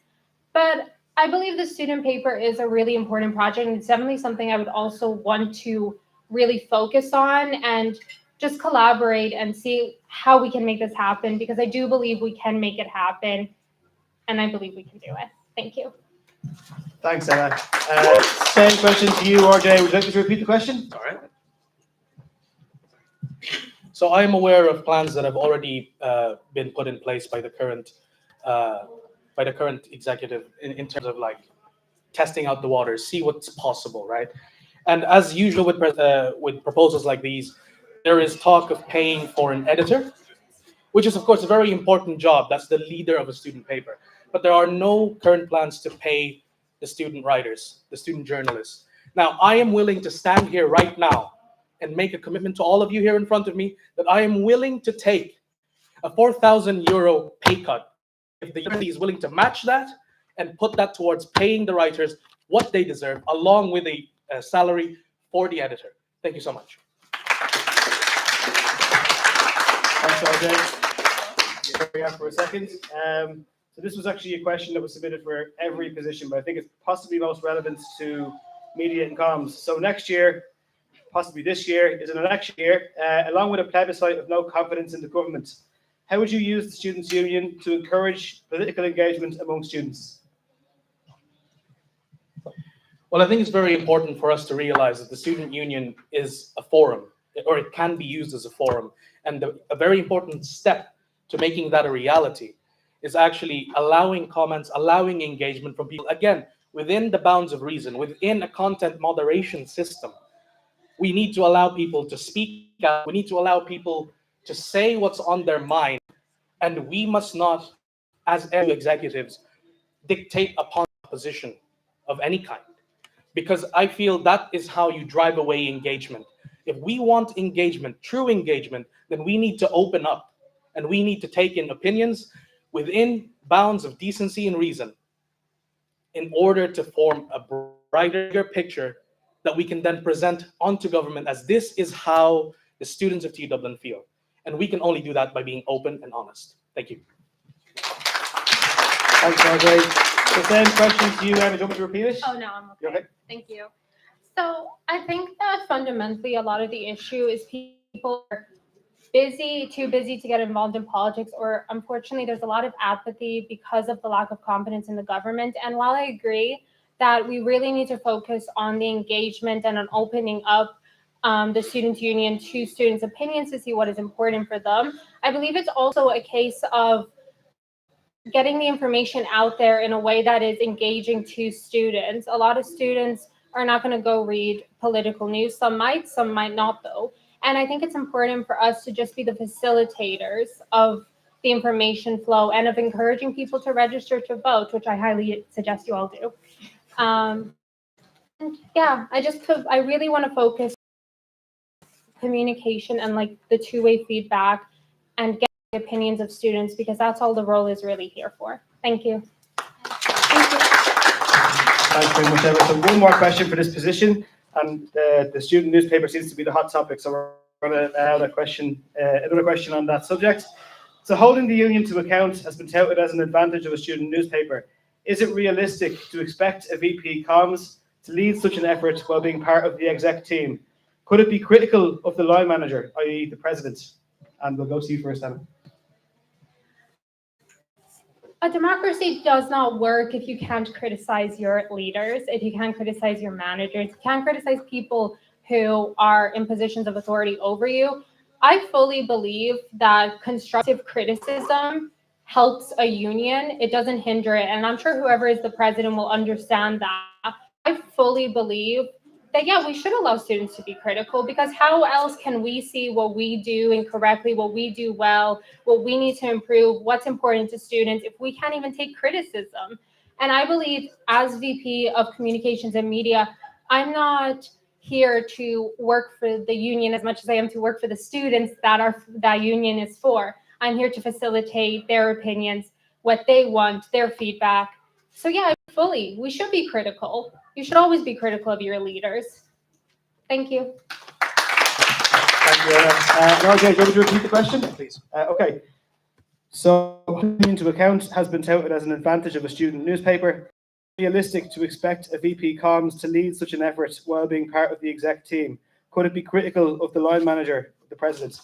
But I believe the student paper is a really important project, and it's definitely something I would also want to really focus on and just collaborate and see how we can make this happen, because I do believe we can make it happen, and I believe we can do it. Thank you. Thanks, Emma. Same question to you, RJ. Would you like me to repeat the question? All right. So I am aware of plans that have already been put in place by the current executive in terms of like testing out the waters, see what's possible, right? And as usual with proposals like these, there is talk of paying for an editor, which is of course a very important job. That's the leader of a student paper. But there are no current plans to pay the student writers, the student journalists. Now, I am willing to stand here right now and make a commitment to all of you here in front of me that I am willing to take a 4,000 euro pay cut if the university is willing to match that and put that towards paying the writers what they deserve, along with a salary for the editor. Thank you so much. Thanks, RJ. Here we are for a second. So this was actually a question that was submitted for every position, but I think it's possibly most relevant to media and comms. So next year, possibly this year, is an election year, along with a plebiscite of no confidence in the government. How would you use the Students' Union to encourage political engagement among students? Well, I think it's very important for us to realize that the Student Union is a forum, or it can be used as a forum. And a very important step to making that a reality is actually allowing comments, allowing engagement from people, again, within the bounds of reason, within a content moderation system. We need to allow people to speak out. We need to allow people to say what's on their mind. And we must not, as executives, dictate upon a position of any kind. Because I feel that is how you drive away engagement. If we want engagement, true engagement, then we need to open up and we need to take in opinions within bounds of decency and reason in order to form a brighter picture that we can then present onto government as this is how the students of TU Dublin feel. And we can only do that by being open and honest. Thank you. Thanks, RJ. The same question to you, Emma. Do you want me to repeat it? Oh, no, I'm okay. You okay? Thank you. So I think that fundamentally a lot of the issue is people are too busy to get involved in politics, or unfortunately there's a lot of apathy because of the lack of confidence in the government. And while I agree that we really need to focus on the engagement and on opening up the Students' Union to students' opinions to see what is important for them, I believe it's also a case of getting the information out there in a way that is engaging to students. A lot of students are not going to go read political news. Some might not though. And I think it's important for us to just be the facilitators of the information flow and of encouraging people to register to vote, which I highly suggest you all do. And yeah, I really want to focus on communication and like the two-way feedback and get the opinions of students, because that's all the role is really here for. Thank you. Thanks very much, Emma. So one more question for this position, and the student newspaper seems to be the hot topic, so we're going to have another question on that subject. So holding the union to account has been touted as an advantage of a student newspaper. Is it realistic to expect a VP Comms to lead such an effort while being part of the exec team? Could it be critical of the line manager, i.e. the president? And we'll go to you first, Emma. A democracy does not work if you can't criticize your leaders, if you can't criticize your managers, you can't criticize people who are in positions of authority over you. I fully believe that constructive criticism helps a union. It doesn't hinder it. And I'm sure whoever is the president will understand that. I fully believe that, yeah, we should allow students to be critical, because how else can we see what we do incorrectly, what we do well, what we need to improve, what's important to students, if we can't even take criticism? And I believe as VP of Communications and Media, I'm not here to work for the union as much as I am to work for the students that union is for. I'm here to facilitate their opinions, what they want, their feedback. So yeah, we should be critical. You should always be critical of your leaders. Thank you. Thank you, Anna. Roger, do you want me to repeat the question? Please. Okay. So, into account has been touted as an advantage of a student newspaper. Realistic to expect a VP comms to lead such an effort while being part of the exec team? Could it be critical of the line manager, the president?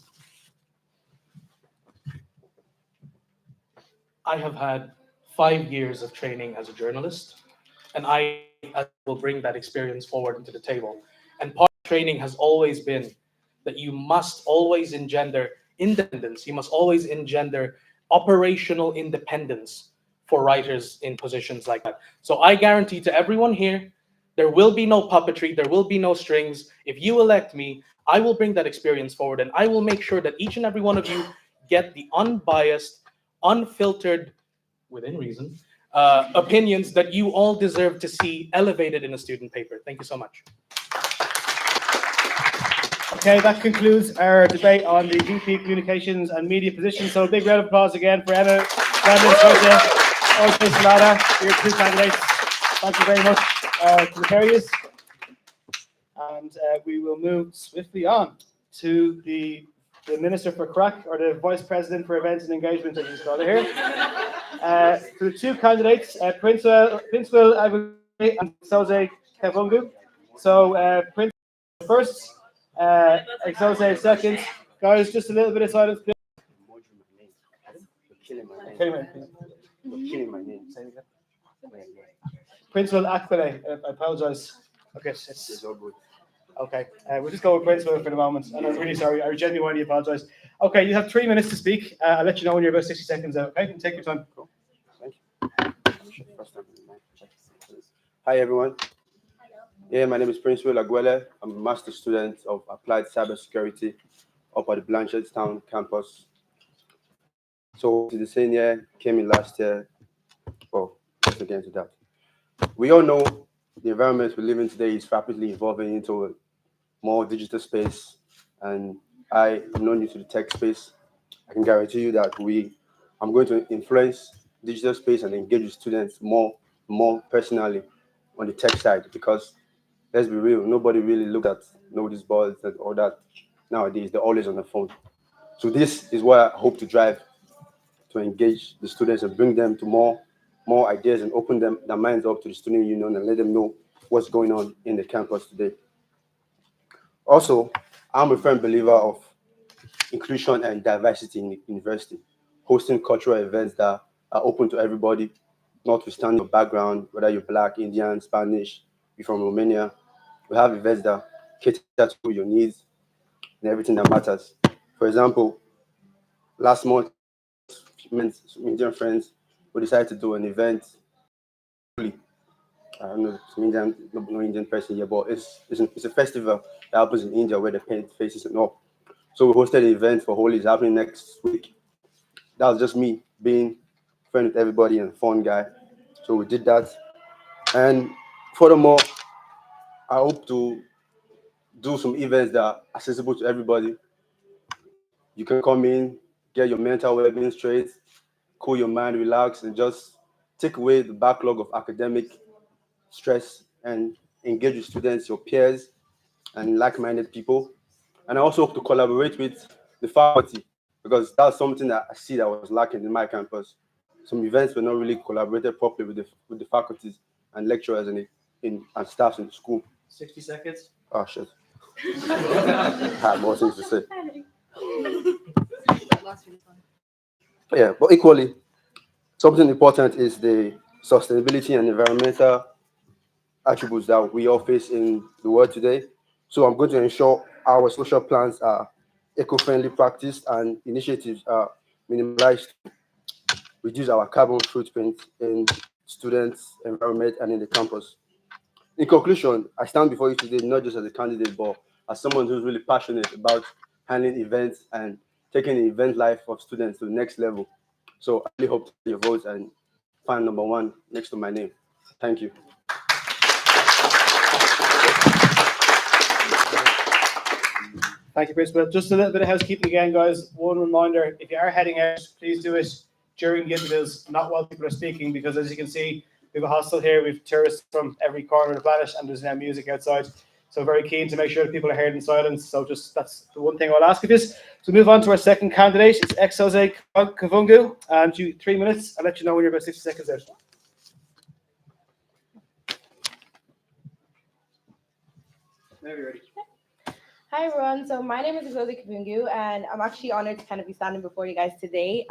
I have had 5 years of training as a journalist, and I will bring that experience forward into the table. And part of training has always been that you must always engender independence. You must always engender operational independence for writers in positions like that. So I guarantee to everyone here, there will be no puppetry, there will be no strings. If you elect me, I will bring that experience forward, and I will make sure that each and every one of you get the unbiased, unfiltered, within reason, opinions that you all deserve to see elevated in a student paper. Thank you so much. Okay, that concludes our debate on the VP Communications and Media position. So a big round of applause again for Emma, Brandon, Jose, also Salada, your two candidates. Thank you very much to the carriers. And we will move swiftly on to the Minister for Crack, or the Vice President for Events and Engagement, as you call it here. To the two candidates, Principal Agwe and Exose Kavungu. So Principal first, Exose second. Guys, just a little bit of silence, please. Killing my name. Principal Aquile, I apologize. Okay, it's all good. Okay, we'll just go with Principal for the moment. And I'm really sorry, I genuinely apologize. Okay, you have 3 minutes to speak. I'll let you know when you're about 60 seconds out. Okay, and take your time. Cool. Thank you. Hi, everyone. Yeah, my name is Principal Aguele. I'm a master student of Applied Cybersecurity up at the Blanchardstown campus. So, the same year, came in last year. Well, let's get into that. We all know the environment we live in today is rapidly evolving into a more digital space, and I am not new to the tech space. I can guarantee you that I'm going to influence digital space and engage with students more personally on the tech side, because let's be real, nobody really look at notice boards and all that nowadays. They're always on the phone. So this is what I hope to drive, to engage the students and bring them to more ideas and open their minds up to the student union and let them know what's going on in the campus today. Also, I'm a firm believer of inclusion and diversity in the university, hosting cultural events that are open to everybody, notwithstanding your background, whether you're Black, Indian, Spanish, you're from Romania. We have events that cater to your needs and everything that matters. For example, last month, some Indian friends, we decided to do an event. I don't know, no Indian person here, but it's a festival that happens in India where they paint faces and all. So we hosted an event for Holi. It's happening next week. That was just me being friend with everybody and fun guy. So we did that. And furthermore, I hope to do some events that are accessible to everybody. You can come in, get your mental well-being straight, cool your mind, relax, and just take away the backlog of academic stress and engage with students, your peers, and like-minded people. And I also hope to collaborate with the faculty, because that's something that I see that was lacking in my campus. Some events were not really collaborated properly with the faculties and lecturers and staffs in the school. 60 seconds. Oh, shit. I have more things to say. Yeah, but equally, something important is the sustainability and environmental attributes that we all face in the world today. So I'm going to ensure our social plans are eco-friendly practice and initiatives are minimized to reduce our carbon footprint in students' environment and in the campus. In conclusion, I stand before you today not just as a candidate, but as someone who's really passionate about handling events and taking the event life of students to the next level. So I really hope to get your votes and find number 1 next to my name. Thank you. Thank you, Principal. Just a little bit of housekeeping again, guys. One reminder, if you are heading out, please do it during the intervals, not while people are speaking, because as you can see, we have a hostel here, we have tourists from every corner of the planet, and there's now music outside. So very keen to make sure that people are heard in silence. So just that's the one thing I'll ask of this. So move on to our second candidate. It's Exose Kavungu. And you 3 minutes. I'll let you know when you're about 60 seconds out. Whenever you're ready. Hi everyone, so my name is Exose Kavungu and I'm actually honored to kind of be standing before you guys today.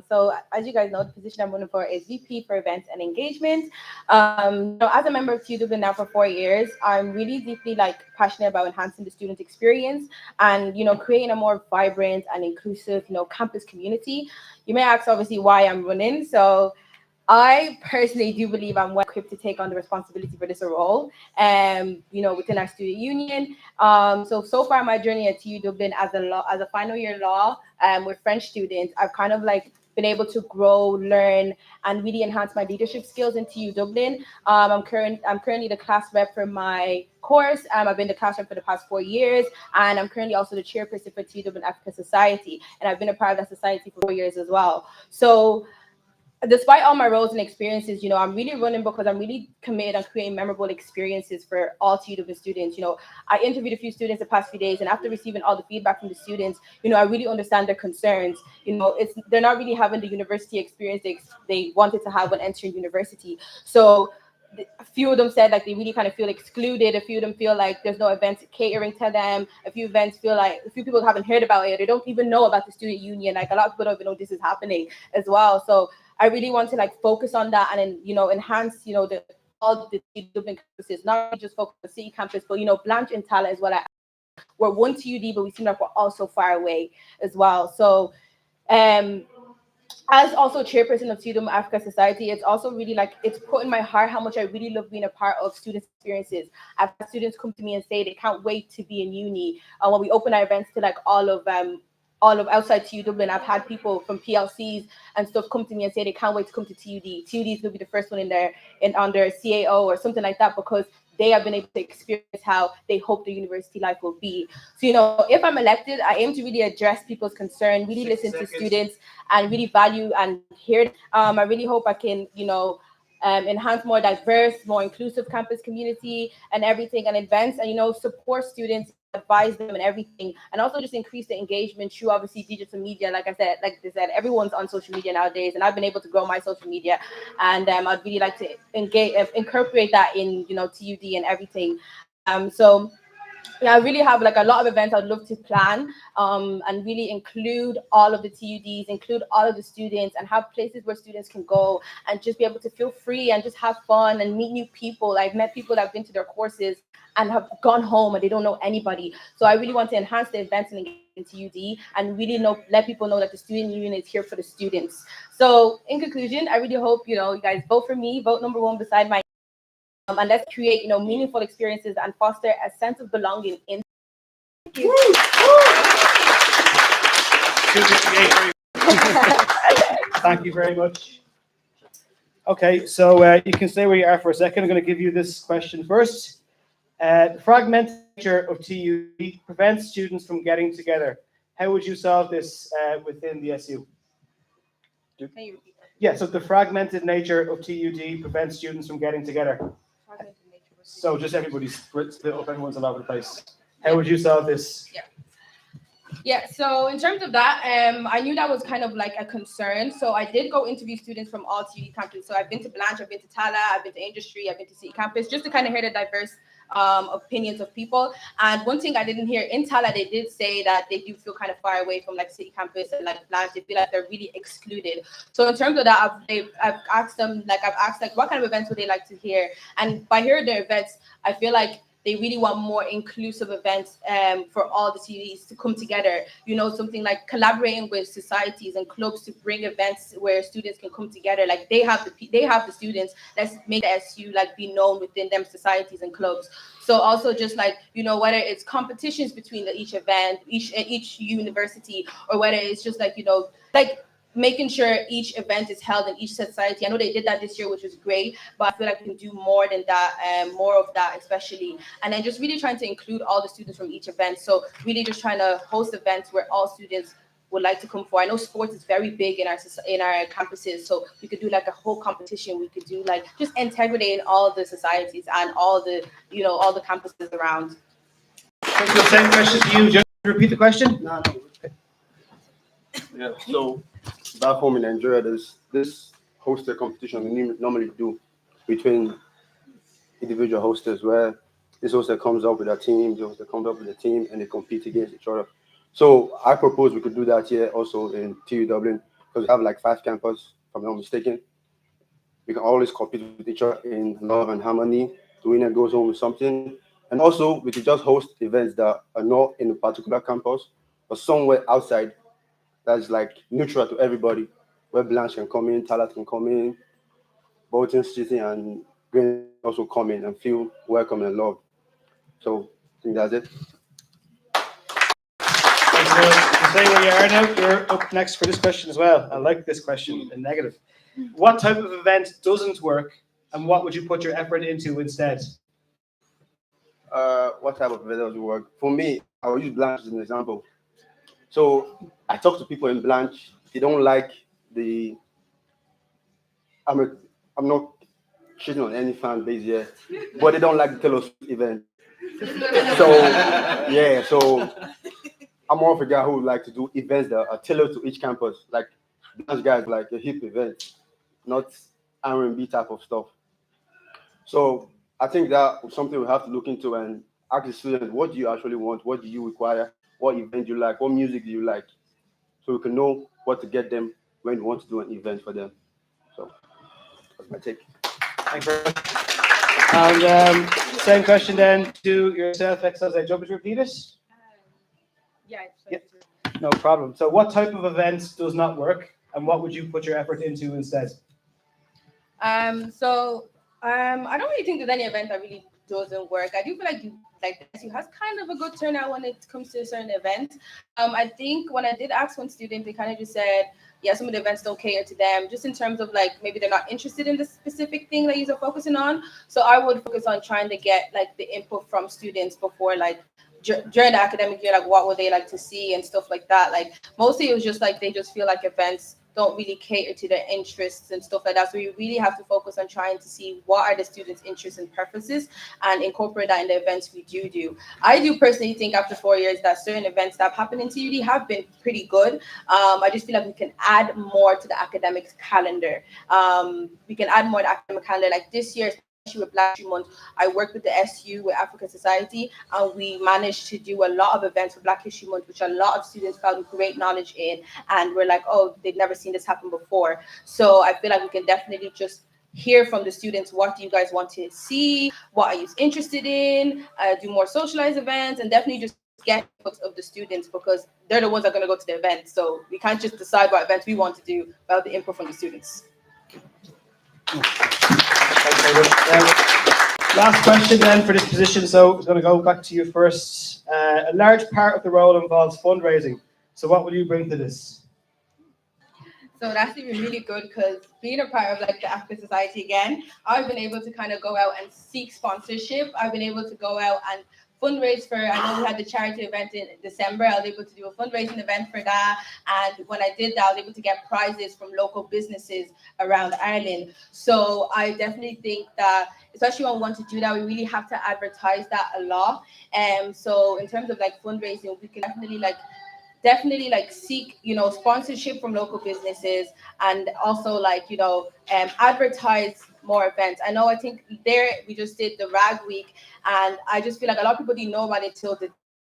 So as you guys know, the position I'm running for is VP for Events and Engagement. So as a member of TU Dublin now for 4 years, I'm really deeply passionate about enhancing the student experience and creating a more vibrant and inclusive campus community. You may ask obviously why I'm running. So I personally do believe I'm well equipped to take on the responsibility for this role, within our student union. So far my journey at TU Dublin as a final year law with French students, I've kind of been able to grow, learn, and really enhance my leadership skills in TU Dublin. I'm currently the class rep for my course. I've been the class rep for the past 4 years, and I'm currently also the chairperson for TU Dublin Africa Society, and I've been a part of that society for 4 years as well. So despite all my roles and experiences, I'm really running because I'm really committed on creating memorable experiences for all TU Dublin students. I interviewed a few students the past few days, and after receiving all the feedback from the students, I really understand their concerns. They're not really having the university experience they wanted to have when entering university. So a few of them said they really kind of feel excluded. A few of them feel like there's no events catering to them. A few people haven't heard about it. They don't even know about the student union. A lot of people don't even know this is happening as well. So I really want to focus on that and then enhance all the Dublin campuses, not just focus on the city campus, but Blanchardstown and Tallaght as well. We're one TUD, but we seem like we're all so far away as well. So as also chairperson of TU Dublin Africa Society, it's also really it's put in my heart how much I really love being a part of students' experiences. I've had students come to me and say they can't wait to be in uni. When we open our events to all of outside TU Dublin, I've had people from PLCs and stuff come to me and say they can't wait to come to TUD. TUDs will be the first one on their CAO or something like that, because they have been able to experience how they hope their university life will be. So, if I'm elected, I aim to really address people's concern, really listen to students, and really value and hear. I really hope I can, enhance more diverse, more inclusive campus community and everything, and events, and support students, advise them and everything, and also just increase the engagement through obviously digital media. Like I said, everyone's on social media nowadays, and I've been able to grow my social media, and I'd really like to incorporate that in TUD and everything. So yeah, I really have a lot of events I'd love to plan, and really include all of the TUDs, include all of the students, and have places where students can go and just be able to feel free and just have fun and meet new people. I've met people that have been to their courses and have gone home and they don't know anybody. So I really want to enhance the events and in TUD and really let people know that the student union is here for the students. So in conclusion, I really hope you guys vote for me, vote number 1 beside my and let's create meaningful experiences and foster a sense of belonging in. Thank you. Thank you very much. Okay, so you can stay where you are for a second. I'm going to give you this question first. The fragmented nature of TUD prevents students from getting together. How would you solve this within the SU? Can you repeat that? Yeah, so the fragmented nature of TUD prevents students from getting together. So just everybody's split up, everyone's all over the place. How would you solve this? Yeah, so in terms of that, I knew that was kind of a concern. So I did go interview students from all TUD campuses. So I've been to Blanchard, I've been to Tallaght, I've been to Industry, I've been to City Campus, just to kind of hear the diverse opinions of people. And one thing I didn't hear in Tallaght, they did say that they do feel kind of far away from City Campus and Blanchard. They feel like they're really excluded. So in terms of that, I've asked them, what kind of events would they like to hear? And by hearing their events, I feel like they really want more inclusive events for all the TUDs to come together. Something like collaborating with societies and clubs to bring events where students can come together. They have the students. Let's make the SU be known within them societies and clubs. So also just whether it's competitions between each event, each university, or whether it's just making sure each event is held in each society. I know they did that this year, which was great, but I feel like we can do more than that, more of that especially. And then just really trying to include all the students from each event. So really just trying to host events where all students would like to come for. I know sports is very big in our campuses, so we could do a whole competition. We could do just integrating all the societies and all the all the campuses around. The same question to you. Just repeat the question. No. Yeah. So back home in Nigeria, there's this hostel competition we normally do between individual hostels, where this hostel comes up with a team, the hostel comes up with a team, and they compete against each other. So I propose we could do that here also in TU Dublin, because we have like 5 campuses, if I'm not mistaken. We can always compete with each other in love and harmony. The winner goes home with something. And also, we could just host events that are not in a particular campus, but somewhere outside that's like neutral to everybody, where Blanche can come in, Tallaght can come in, Bolton City and Green also come in and feel welcome and loved. So I think that's it. Thanks, Neil. You say where you are now. You're up next for this question as well. I like this question in negative. What type of event doesn't work, and what would you put your effort into instead? What type of event does work? For me, I will use Blanche as an example. So I talk to people in Blanche. They don't like the. I'm not shitting on any fan base here, but they don't like the Taylor Swift event. So yeah, so I'm more of a guy who would like to do events that are tailored to each campus. Like Blanche guys like a hip event, not R&B type of stuff. So I think that is something we have to look into and ask the students, what do you actually want? What do you require? What event do you like? What music do you like? So we can know what to get them when we want to do an event for them. So that's my take. Thanks very much. And same question then to yourself, Exos. Do you want me to repeat it? Yeah. No problem. So what type of events does not work, and what would you put your effort into instead? I don't really think there's any event that really doesn't work. I do feel like you has kind of a good turnout when it comes to a certain event. I think when I did ask one student, they kind of just said, yeah, some of the events don't cater to them, just in terms of like maybe they're not interested in the specific thing that you're focusing on. So I would focus on trying to get like the input from students before like during the academic year, like what would they like to see and stuff like that. Like mostly it was just like they just feel like events don't really cater to their interests and stuff like that. So you really have to focus on trying to see what are the students' interests and preferences and incorporate that in the events we do. I do personally think after 4 years that certain events that have happened in TUD have been pretty good. I just feel like we can add more to the academic calendar. We can add more to the academic calendar. Like this year, especially with Black History Month, I worked with the SU, with African Society, and we managed to do a lot of events for Black History Month, which a lot of students found great knowledge in, and we're like, oh, they've never seen this happen before. So I feel like we can definitely just hear from the students, what do you guys want to see, what are you interested in, do more socialized events, and definitely just get input of the students, because they're the ones that are going to go to the event. So we can't just decide what events we want to do without the input from the students. Last question then for this position. So it's going to go back to you first. A large part of the role involves fundraising. So what will you bring to this? So that's even really good, because being a part of like the African Society again, I've been able to kind of go out and seek sponsorship. I've been able to go out and fundraise for, I know we had the charity event in December. I was able to do a fundraising event for that. And when I did that, I was able to get prizes from local businesses around Ireland. So I definitely think that, especially when we want to do that, we really have to advertise that a lot. So in terms of like fundraising, we can definitely seek, sponsorship from local businesses, and also advertise more events. I think we just did the RAG week, and I just feel like a lot of people didn't know about it till the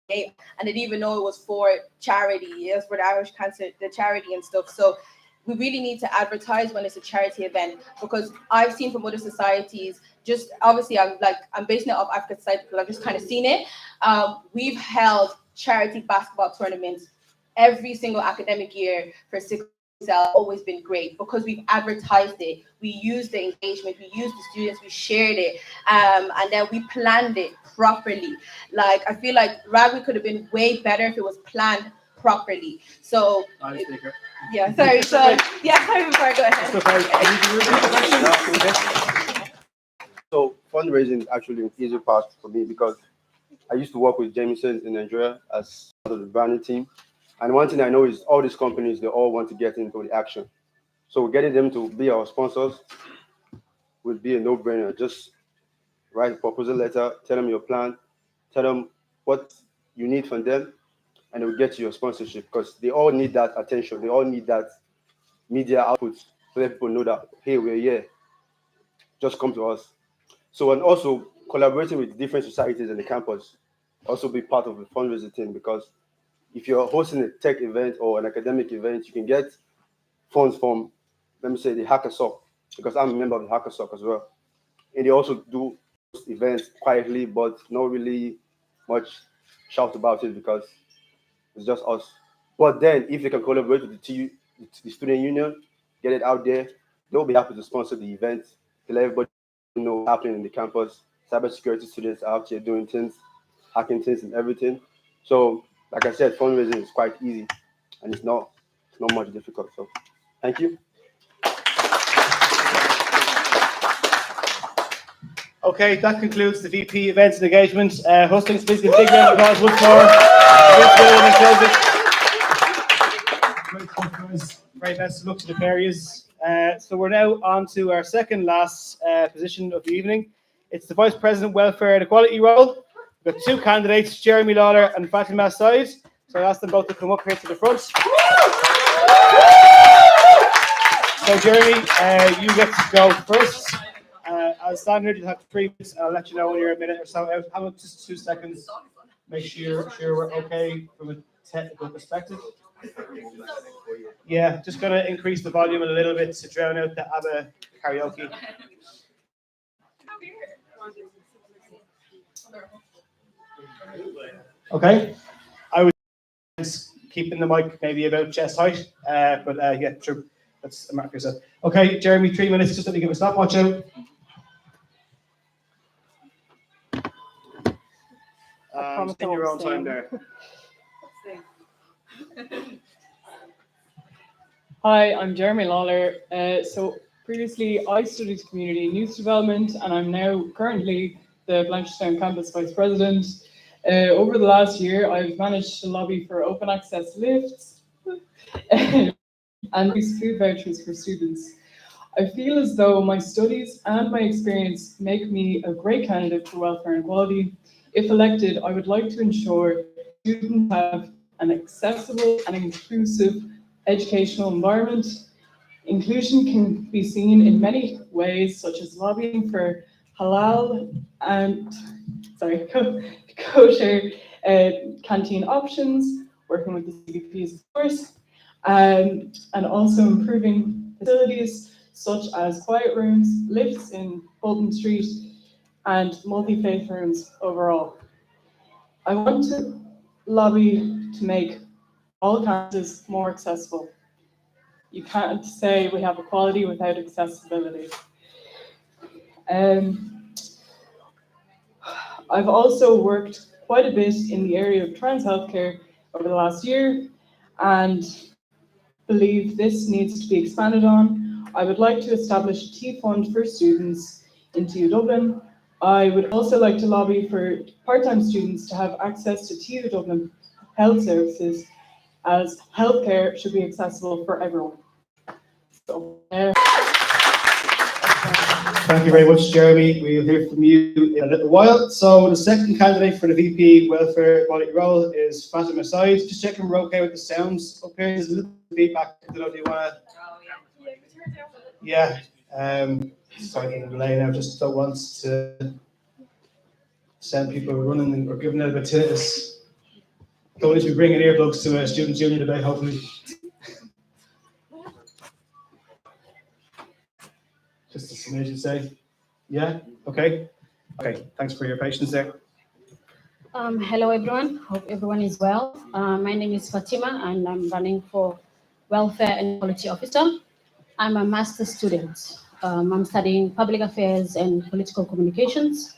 day, and they didn't even know it was for charity. It's for the Irish Cancer, the charity and stuff. So we really need to advertise when it's a charity event, because I've seen from other societies, just obviously I'm basing it off African Society because I've just kind of seen it. We've held charity basketball tournaments every single academic year for 6 months. Always been great because we've advertised it, we used the engagement, we used the students, we shared it, and then we planned it properly. Like I feel like Rugby could have been way better if it was planned properly. So yeah, sorry. So yeah, sorry before I go ahead. So fundraising is actually an easy part for me, because I used to work with Jameson in Nigeria as part of the branding team. And one thing I know is all these companies, they all want to get into the action. So getting them to be our sponsors would be a no-brainer. Just write a proposal letter, tell them your plan, tell them what you need from them, and it will get you your sponsorship, because they all need that attention. They all need that media output so that people know that, hey, we're here. Just come to us. So, and also collaborating with different societies in the campus also be part of the fundraising thing, because if you're hosting a tech event or an academic event, you can get funds from, let me say, the Hacker Sock, because I'm a member of the Hacker Sock as well. And they also do events quietly, but not really much shout about it because it's just us. But then if they can collaborate with the student union, get it out there, they'll be happy to sponsor the event to let everybody know what's happening in the campus. Cybersecurity students are out here doing things, hacking things and everything. So, like I said, fundraising is quite easy, and it's not much difficult. So, thank you. Okay, that concludes the VP Events and Engagement. Hustings, please give a big round of applause once more. Great, best of luck to the various. So we're now on to our second last position of the evening. It's the Vice President Welfare and Equality role. We've got two candidates, Jeremy Lawler and Fatima Said. So I ask them both to come up here to the front. So Jeremy, you get to go first. As standard, you have 3 minutes. I'll let you know when you're a minute or so out. How about just 2 seconds? Make sure we're okay from a technical perspective. Yeah, just going to increase the volume a little bit to drown out the ABBA karaoke. Okay. I was keeping the mic maybe about chest height, but yeah, true. That's a mark yourself. Okay, Jeremy, 3 minutes. Just let me give a stopwatch out. In your own time there. Hi, I'm Jeremy Lawler. So previously I studied community news development, and I'm now currently the Blanchardstown campus vice president. Over the last year, I've managed to lobby for open access lifts and food vouchers for students. I feel as though my studies and my experience make me a great candidate for welfare and equality. If elected, I would like to ensure students have an accessible and inclusive educational environment. Inclusion can be seen in many ways, such as lobbying for halal and kosher canteen options, working with the CVPs, of course, and also improving facilities such as quiet rooms, lifts in Bolton Street, and multi-faith rooms overall. I want to lobby to make all campuses more accessible. You can't say we have equality without accessibility. I've also worked quite a bit in the area of trans healthcare over the last year, and believe this needs to be expanded on. I would like to establish a T fund for students in TU Dublin. I would also like to lobby for part-time students to have access to TU Dublin health services, as healthcare should be accessible for everyone. So, Thank you very much, Jeremy. We'll hear from you in a little while. So the second candidate for the VP Welfare Equality role is Fatima Said. Just checking we're okay with the sounds up here. There's a little feedback. I don't know if you want to. Yeah. Sorry for the delay now. Just don't want to send people running or giving out a bit of tinnitus. Don't need to be bringing earplugs to a students' union today, hopefully. Just a smidge, you say? Yeah? Okay. Okay, thanks for your patience there. Hello, everyone. Hope everyone is well. My name is Fatima, and I'm running for Welfare and Equality Officer. I'm a master's student. I'm studying public affairs and political communications.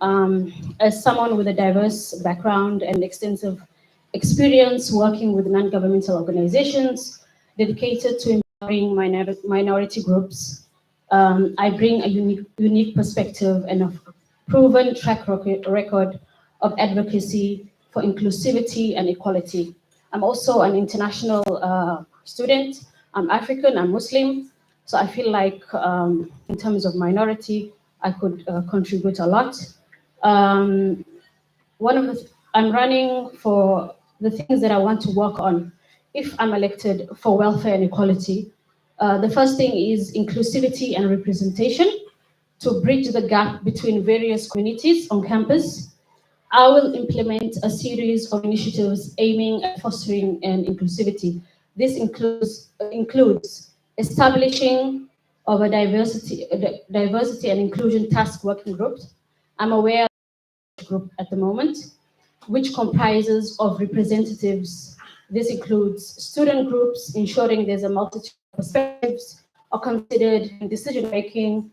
As someone with a diverse background and extensive experience working with non-governmental organizations dedicated to empowering minority groups, I bring a unique perspective and a proven track record of advocacy for inclusivity and equality. I'm also an international student. I'm African, I'm Muslim, so I feel like in terms of minority, I could contribute a lot. I'm running for the things that I want to work on if I'm elected for welfare and equality. The first thing is inclusivity and representation to bridge the gap between various communities on campus. I will implement a series of initiatives aiming at fostering and inclusivity. This includes establishing of a diversity and inclusion task working group. I'm aware of the group at the moment, which comprises of representatives. This includes student groups, ensuring there's a multitude of perspectives are considered in decision-making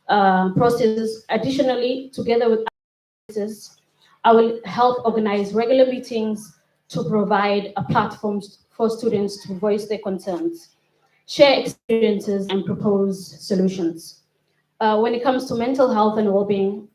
processes. Additionally, together with others, I will help organize regular meetings to provide a platform for students to voice their concerns, share experiences, and propose solutions. When it comes to mental health and well-being,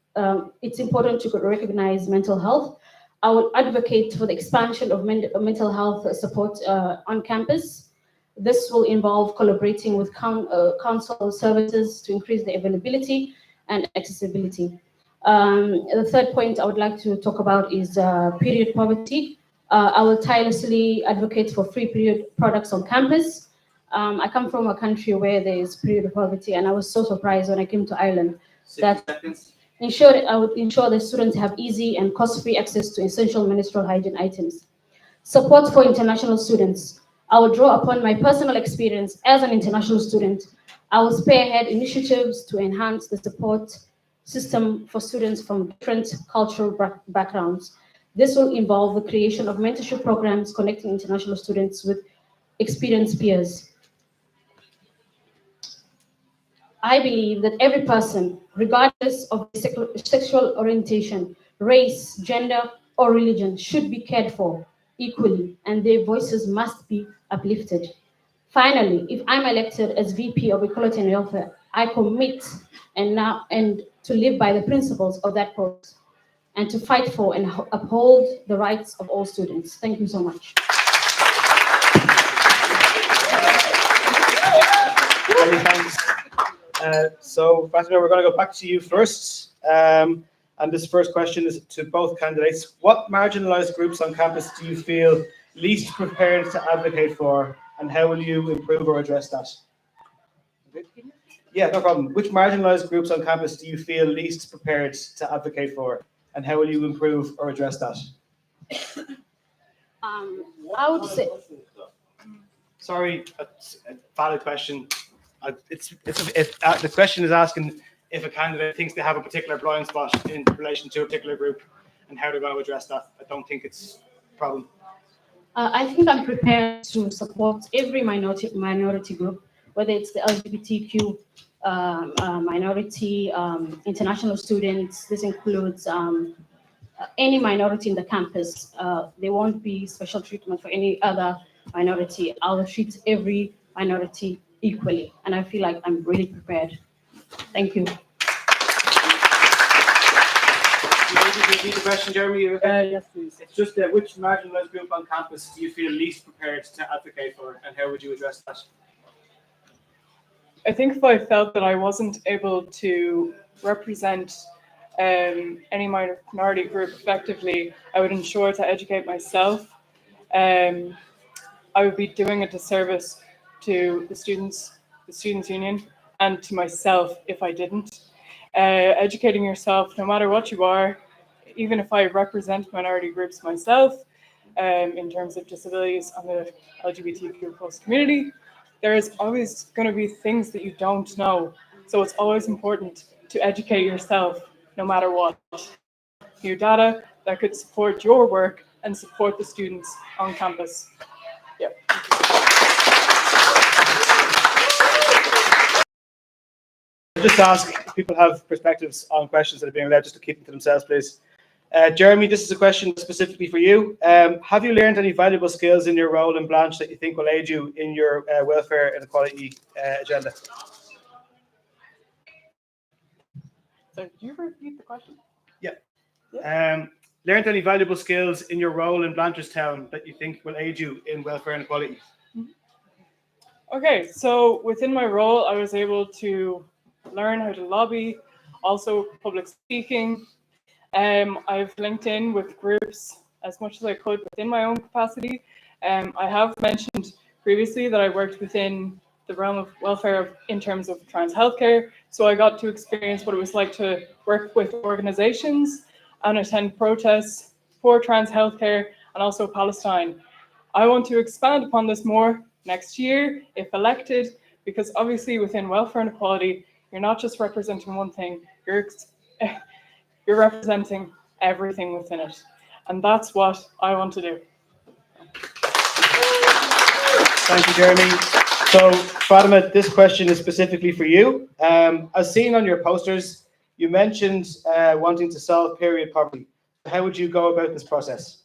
it's important to recognize mental health. I will advocate for the expansion of mental health support on campus. This will involve collaborating with council services to increase the availability and accessibility. The third point I would like to talk about is period poverty. I will tirelessly advocate for free period products on campus. I come from a country where there is period poverty, and I was so surprised when I came to Ireland that I would ensure that students have easy and cost-free access to essential menstrual hygiene items. Support for international students. I will draw upon my personal experience as an international student. I will spearhead initiatives to enhance the support system for students from different cultural backgrounds. This will involve the creation of mentorship programs connecting international students with experienced peers. I believe that every person, regardless of sexual orientation, race, gender, or religion, should be cared for equally, and their voices must be uplifted. Finally, if I'm elected as VP of Equality and Welfare, I commit and to live by the principles of that post and to fight for and uphold the rights of all students. Thank you so much. Many thanks. So, Fatima, we're going to go back to you first. And this first question is to both candidates. What marginalized groups on campus do you feel least prepared to advocate for, and how will you improve or address that? Yeah, no problem. Which marginalized groups on campus do you feel least prepared to advocate for, and how will you improve or address that? I would say. Sorry, that's a valid question. The question is asking if a candidate thinks they have a particular blind spot in relation to a particular group and how they're going to address that. I don't think it's a problem. I think I'm prepared to support every minority group, whether it's the LGBTQ minority, international students. This includes any minority in the campus. There won't be special treatment for any other minority. I'll treat every minority equally, and I feel like I'm really prepared. Thank you. Repeat the question, Jeremy. Yes, please. It's just which marginalized group on campus do you feel least prepared to advocate for, and how would you address that? I think if I felt that I wasn't able to represent any minority group effectively, I would ensure to educate myself. I would be doing a disservice to the Students' Union, and to myself if I didn't. Educating yourself, no matter what you are, even if I represent minority groups myself, in terms of disabilities on the LGBTQ+ community, there is always going to be things that you don't know. So it's always important to educate yourself, no matter what. New data that could support your work and support the students on campus. Yeah. Just ask if people have perspectives on questions that are being allowed, just to keep them to themselves, please. Jeremy, this is a question specifically for you. Have you learned any valuable skills in your role in Blanch that you think will aid you in your welfare and equality agenda? So, do you repeat the question? Yeah. Learned any valuable skills in your role in Blanchardstown that you think will aid you in welfare and equality? Okay, so within my role, I was able to learn how to lobby, also public speaking, I've linked in with groups as much as I could within my own capacity. I have mentioned previously that I worked within the realm of welfare in terms of trans healthcare, so I got to experience what it was like to work with organizations and attend protests for trans healthcare and also Palestine. I want to expand upon this more next year, if elected, because obviously within welfare and equality, you're not just representing one thing, you're representing everything within it. And that's what I want to do. Thank you, Jeremy. So, Fatima, this question is specifically for you. As seen on your posters, you mentioned wanting to solve period poverty. How would you go about this process?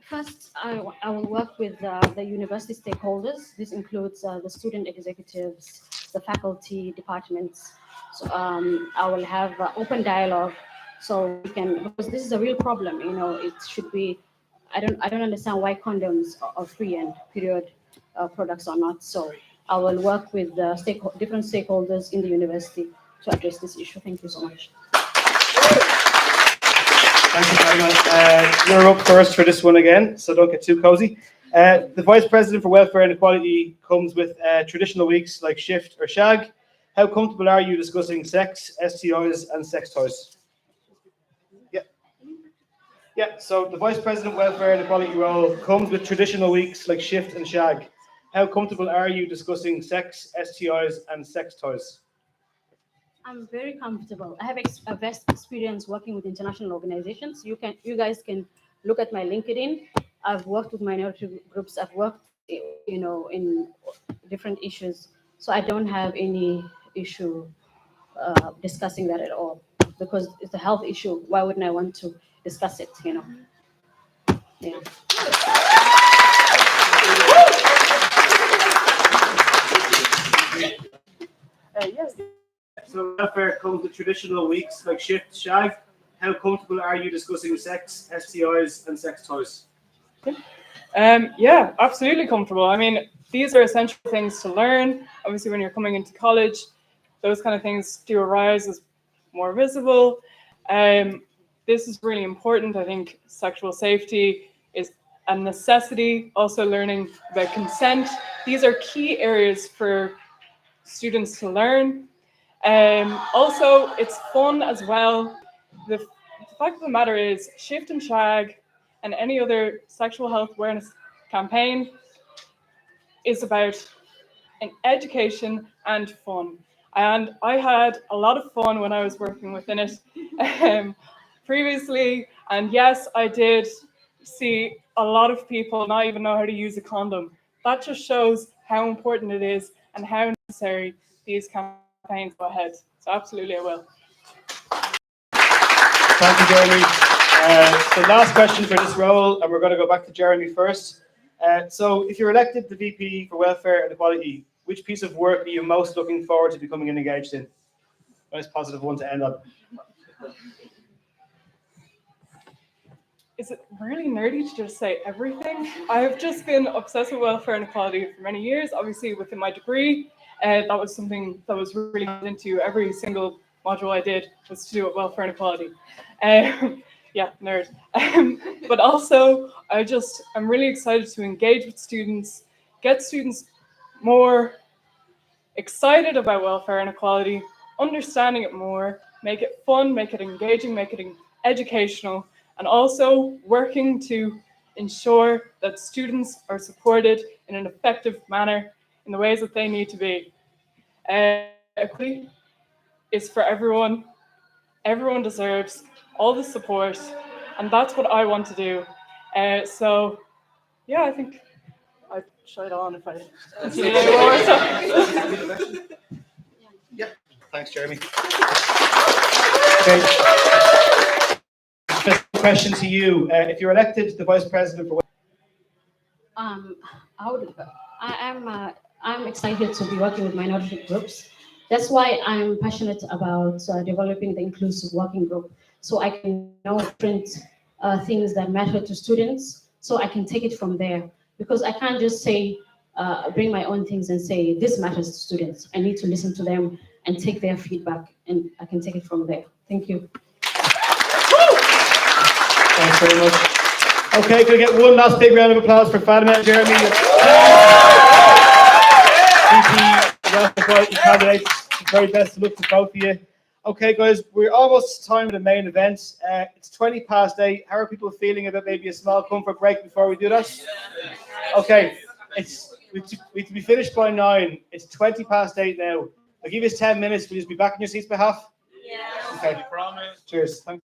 First, I will work with the university stakeholders. This includes the student executives, the faculty departments. So I will have open dialogue, so we can, because this is a real problem. You know, it should be. I don't understand why condoms are free and period products are not. So I will work with the different stakeholders in the university to address this issue. Thank you so much. Thank you very much. You're up first for this one again, so don't get too cozy. The Vice President for Welfare and Equality comes with traditional weeks like shift or shag. How comfortable are you discussing sex, STIs, and sex toys? Yeah, so the Vice President Welfare and Equality role comes with traditional weeks like shift and shag. How comfortable are you discussing sex, STIs, and sex toys? I'm very comfortable. I have a vast experience working with international organizations. You guys can look at my LinkedIn. I've worked with minority groups. I've worked, you know, in different issues. So I don't have any issue discussing that at all, because it's a health issue. Why wouldn't I want to discuss it? You know. Yeah. Yes. So welfare comes with traditional weeks like shift, shag. How comfortable are you discussing sex, STIs, and sex toys? Yeah, absolutely comfortable. I mean, these are essential things to learn. Obviously, when you're coming into college, those kind of things do arise as more visible. This is really important. I think sexual safety is a necessity. Also learning about consent. These are key areas for students to learn. Also, it's fun as well. The fact of the matter is, Shift and Shag and any other sexual health awareness campaign is about an education and fun. And I had a lot of fun when I was working within it previously. And yes, I did see a lot of people not even know how to use a condom. That just shows how important it is and how necessary these campaigns go ahead. So absolutely I will. Thank you, Jeremy. So last question for this role, and we're going to go back to Jeremy first. So if you're elected the VP for Welfare and Equality, which piece of work are you most looking forward to becoming engaged in? Nice positive one to end on. Is it really nerdy to just say everything? I've just been obsessed with welfare and equality for many years. Obviously, within my degree, that was something that was really into every single module I did was to do with welfare and equality. Yeah, nerd. But also, I'm really excited to engage with students, get students more excited about welfare and equality, understanding it more, make it fun, make it engaging, make it educational, and also working to ensure that students are supported in an effective manner in the ways that they need to be. Equity is for everyone. Everyone deserves all the support, and that's what I want to do. So, yeah, I think I'd shut on if I continue anymore. Yeah, thanks, Jeremy. Okay. Question to you: if you're elected the Vice President for I'm excited to be working with minority groups. That's why I'm passionate about developing the inclusive working group, so I can know different things that matter to students, so I can take it from there. Because I can't just say, bring my own things and say, this matters to students. I need to listen to them. and take their feedback, and I can take it from there. Thank you. Thanks very much. Okay, can we get one last big round of applause for Fatima and Jeremy? VP, candidates. Very best of luck to both of you. Okay, guys, we're almost time for the main event. It's 8:20. How are people feeling about maybe a small comfort break before we do that? Okay, we have to be finished by 9. It's 8:20 now. I'll give you 10 minutes. Will you just be back in your seats by half? Yeah. Okay. Promise. Cheers. Thanks.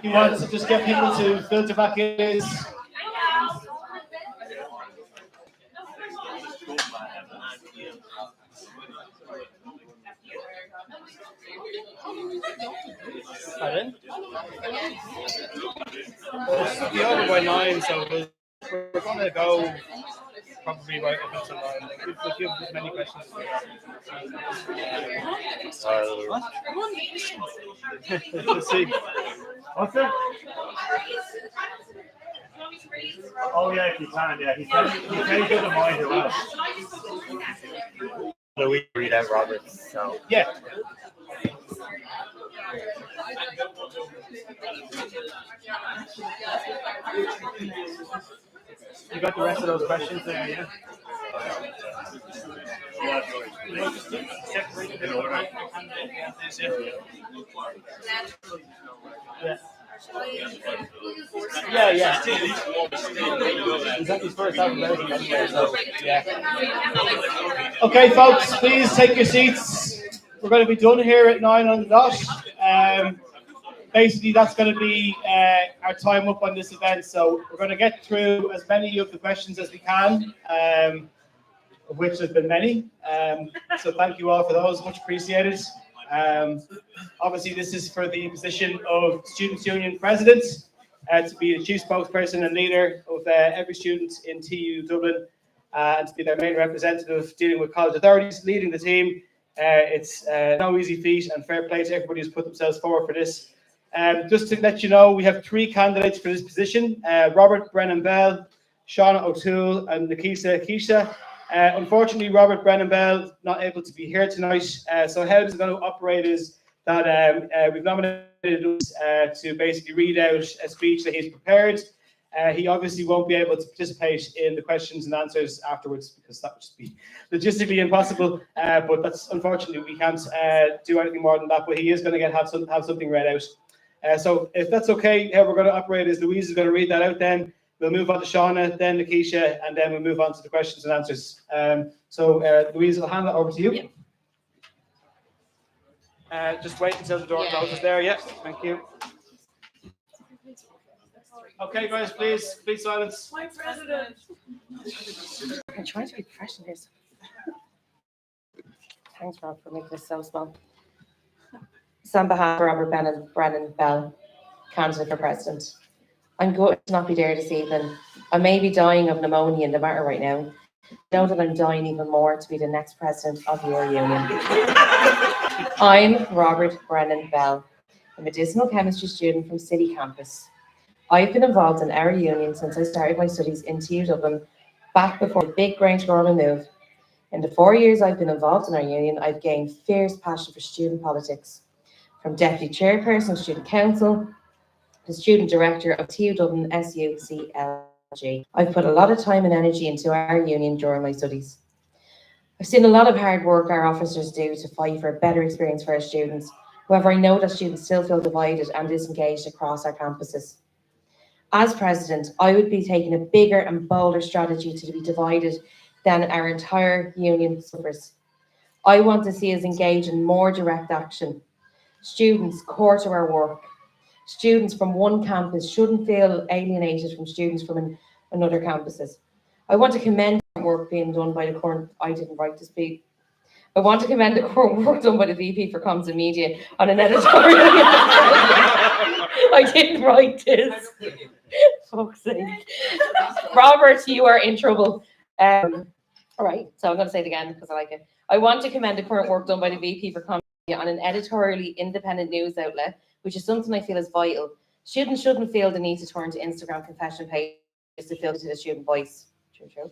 you want to just get people to filter back in. Pardon? We'll be over by 9, so we're going to go probably right up until 9. We'll give as many questions as we can. What? Let's see. What's that? Oh yeah, if you can, yeah. He's very good at mine as well. So we read out Roberts, so yeah. You got the rest of those questions there, yeah? Yeah. Is that his first alphabetic anyway? So, yeah. Okay, folks, please take your seats. We're going to be done here at 9 on the dot. Basically, that's going to be our time up on this event. So we're going to get through as many of the questions as we can, of which there's been many. So thank you all for those, much appreciated. Obviously, this is for the position of Students' Union President, to be the chief spokesperson and leader of every student in TU Dublin, and to be their main representative dealing with college authorities, leading the team. It's no easy feat, and fair play to everybody who's put themselves forward for this. Just to let you know, we have 3 candidates for this position: Robert Brennan Bell, Shauna O'Toole, and Nikisa Keisha. Unfortunately, Robert Brennan Bell not able to be here tonight. So how this is going to operate is that we've nominated to basically read out a speech that he's prepared. He obviously won't be able to participate in the questions and answers afterwards because that would just be logistically impossible. But that's unfortunately we can't do anything more than that. But he is going to have something read out. So if that's okay, how we're going to operate is Louise is going to read that out. Then we'll move on to Shauna, then Nikisha, and then we'll move on to the questions and answers. So Louise, I'll hand that over to you. Just wait until the door closes there. Yeah, thank you. Okay, guys, please silence. My president. I'm trying to be professional here. Thanks, Rob, for making this so small. So on behalf of Robert Brennan Bell, candidate for president, I'm good to not be there this evening. I may be dying of pneumonia in the matter right now. Know that I'm dying even more to be the next president of your union. I'm Robert Brennan Bell, a medicinal chemistry student from City Campus. I've been involved in our union since I started my studies in TU Dublin, back before the big Grange Gorman move. In the 4 years I've been involved in our union, I've gained fierce passion for student politics. From Deputy Chairperson of Student Council to Student Director of TU Dublin SUCLG. I've put a lot of time and energy into our union during my studies. I've seen a lot of hard work our officers do to fight for a better experience for our students. However, I know that students still feel divided and disengaged across our campuses. As president, I would be taking a bigger and bolder strategy to be divided than our entire union suffers. I want to see us engage in more direct action. Students core to our work. Students from one campus shouldn't feel alienated from students from another campuses. I want to commend the work being done by the current, I didn't write to speak. I want to commend the current work done by the VP for Comms and Media on an editorial. I didn't write this. Fuck's sake. Robert, you are in trouble. All right, so I'm going to say it again because I like it. I want to commend the current work done by the VP for Comms and Media on an editorially independent news outlet, which is something I feel is vital. Students shouldn't feel the need to turn to Instagram confession pages to filter the student voice. True.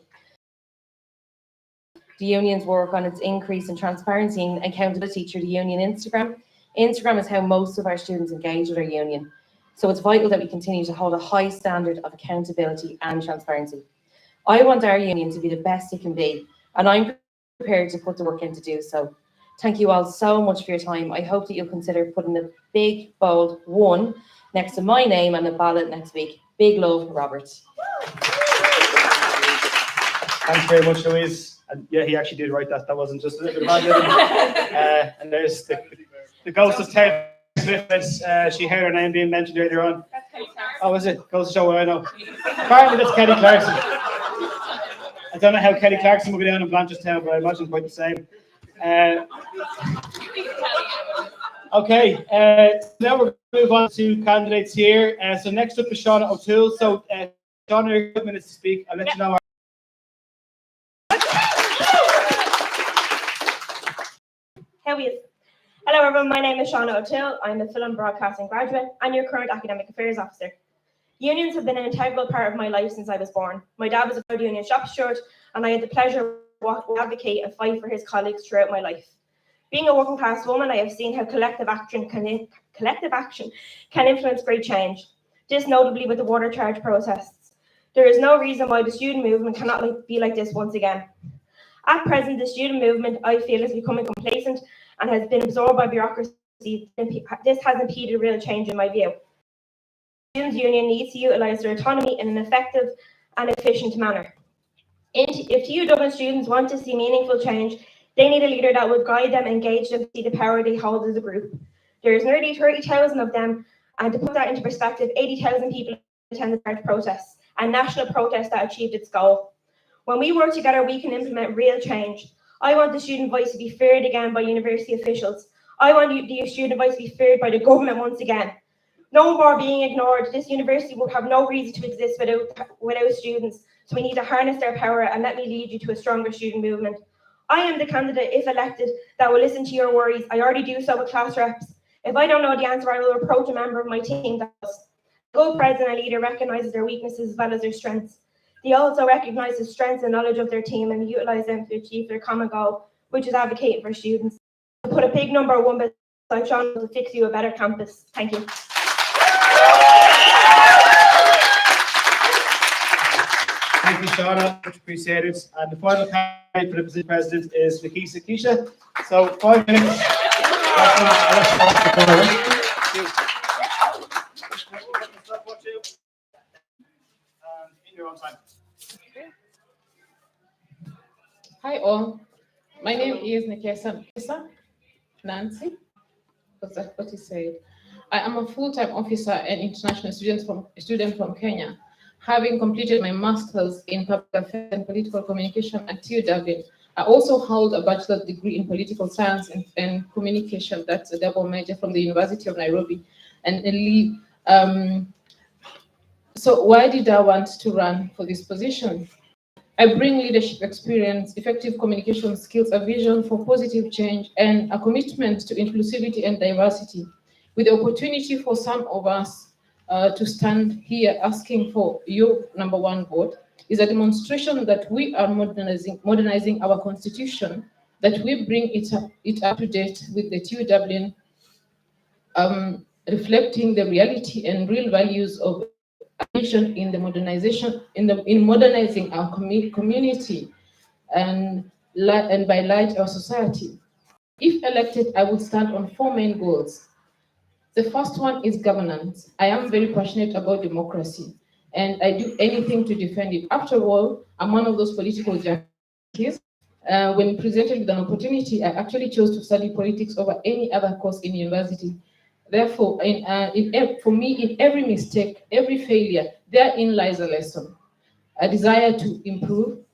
The union's work on its increase in transparency and accountability through the union Instagram. Instagram is how most of our students engage with our union. So it's vital that we continue to hold a high standard of accountability and transparency. I want our union to be the best it can be, and I'm prepared to put the work in to do so. Thank you all so much for your time. I hope that you'll consider putting a big, bold 1 next to my name on the ballot next week. Big love, Robert. Thanks very much, Louise. And yeah, he actually did write that. That wasn't just a little bit of and there's the ghost of Ted Swift that she heard her name being mentioned earlier on. Oh, is it? Goes to show what I know. Apparently that's Kelly Clarkson. I don't know how Kelly Clarkson will be down in Blanchardstown, but I imagine quite the same. Okay, now we're going to move on to candidates here. So next up is Shauna O'Toole. So Shauna, you have 2 minutes to speak. I'll let you know. Hello everyone, my name is Shauna O'Toole. I'm a film broadcasting graduate and your current academic affairs officer. Unions have been an integral part of my life since I was born. My dad was a trade union shop steward and I had the pleasure of advocate and fight for his colleagues throughout my life. Being a working class woman, I have seen how collective action can influence great change. This notably with the water charge protests. There is no reason why the student movement cannot be like this once again. At present, the student movement, I feel, is becoming complacent and has been absorbed by bureaucracy. This has impeded real change in my view. The Students' Union needs to utilise their autonomy in an effective and efficient manner. If TU Dublin students want to see meaningful change, they need a leader that will guide them, engage them, see the power they hold as a group. There is nearly 30,000 of them, and to put that into perspective, 80,000 people attended large protests, a national protest that achieved its goal. When we work together, we can implement real change. I want the student voice to be feared again by university officials. I want the student voice to be feared by the government once again. No more being ignored. This university will have no reason to exist without students. So we need to harness their power, and let me lead you to a stronger student movement. I am the candidate, if elected, that will listen to your worries. I already do so with class reps. If I don't know the answer, I will approach a member of my team that does. A good president and leader recognises their weaknesses as well as their strengths. They also recognise the strengths and knowledge of their team and utilise them to achieve their common goal, which is advocating for students. To put a big number one beside Sean to fix you a better campus. Thank you. Thank you, Shauna. Much appreciated. And the final candidate for the position of president is Lakisa Keisha. So 5 minutes. In your own time. Hi all, my name is Nikesa Nancy. What's that? What he said? I am a full-time officer and international student from Kenya. Having completed my master's in public affairs and political communication at TU Dublin, I also hold a bachelor's degree in political science and communication. That's a double major from the University of Nairobi. So why did I want to run for this position? I bring leadership experience, effective communication skills, a vision for positive change, and a commitment to inclusivity and diversity. With the opportunity for some of us to stand here asking for your number one vote is a demonstration that we are modernizing our constitution, that we bring it up to date with the TU Dublin, reflecting the reality and real values of nation in the modernization, in modernizing our community and by light our society. If elected, I would stand on 4 main goals. The first one is governance. I am very passionate about democracy and I do anything to defend it. After all, I'm one of those political junkies. When presented with an opportunity, I actually chose to study politics over any other course in university. Therefore, for me, in every mistake, every failure, therein lies a lesson, a desire to improve,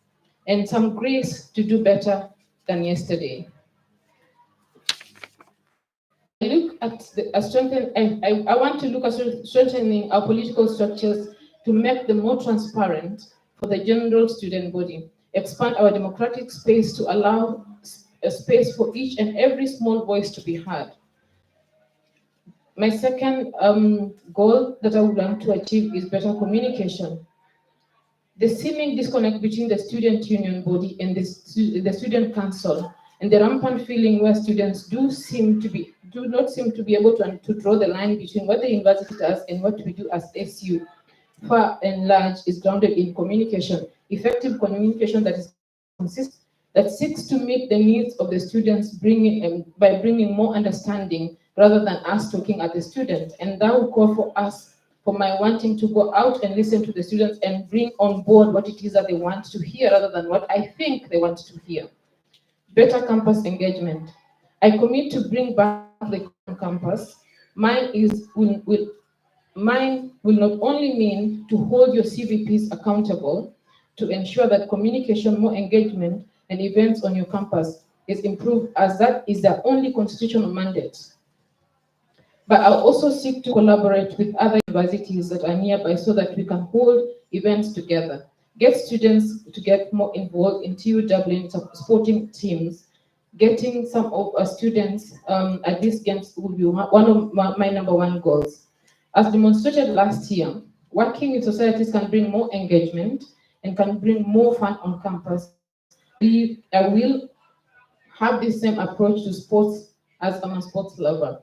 and some grace to do better than yesterday. I look at I want to look at strengthening our political structures to make them more transparent for the general student body, expand our democratic space to allow a space for each and every small voice to be heard. My second goal that I would want to achieve is better communication. The seeming disconnect between the student union body and the student council, and the rampant feeling where students do not seem to be able to draw the line between what the university does and what we do as SU, far and large, is grounded in communication, effective communication that is consistent, that seeks to meet the needs of the students, by bringing more understanding rather than us talking at the student. And that will call for us, for my wanting to go out and listen to the students and bring on board what it is that they want to hear rather than what I think they want to hear. Better campus engagement. I commit to bring back the campus Mine will not only mean to hold your CVPs accountable, to ensure that communication, more engagement, and events on your campus is improved, as that is the only constitutional mandate. But I'll also seek to collaborate with other universities that are nearby so that we can hold events together, get students to get more involved in TU Dublin sporting teams. Getting some of our students at these games will be one of my number one goals. As demonstrated last year, working with societies can bring more engagement and can bring more fun on campus. I will have the same approach to sports as I'm a sports lover.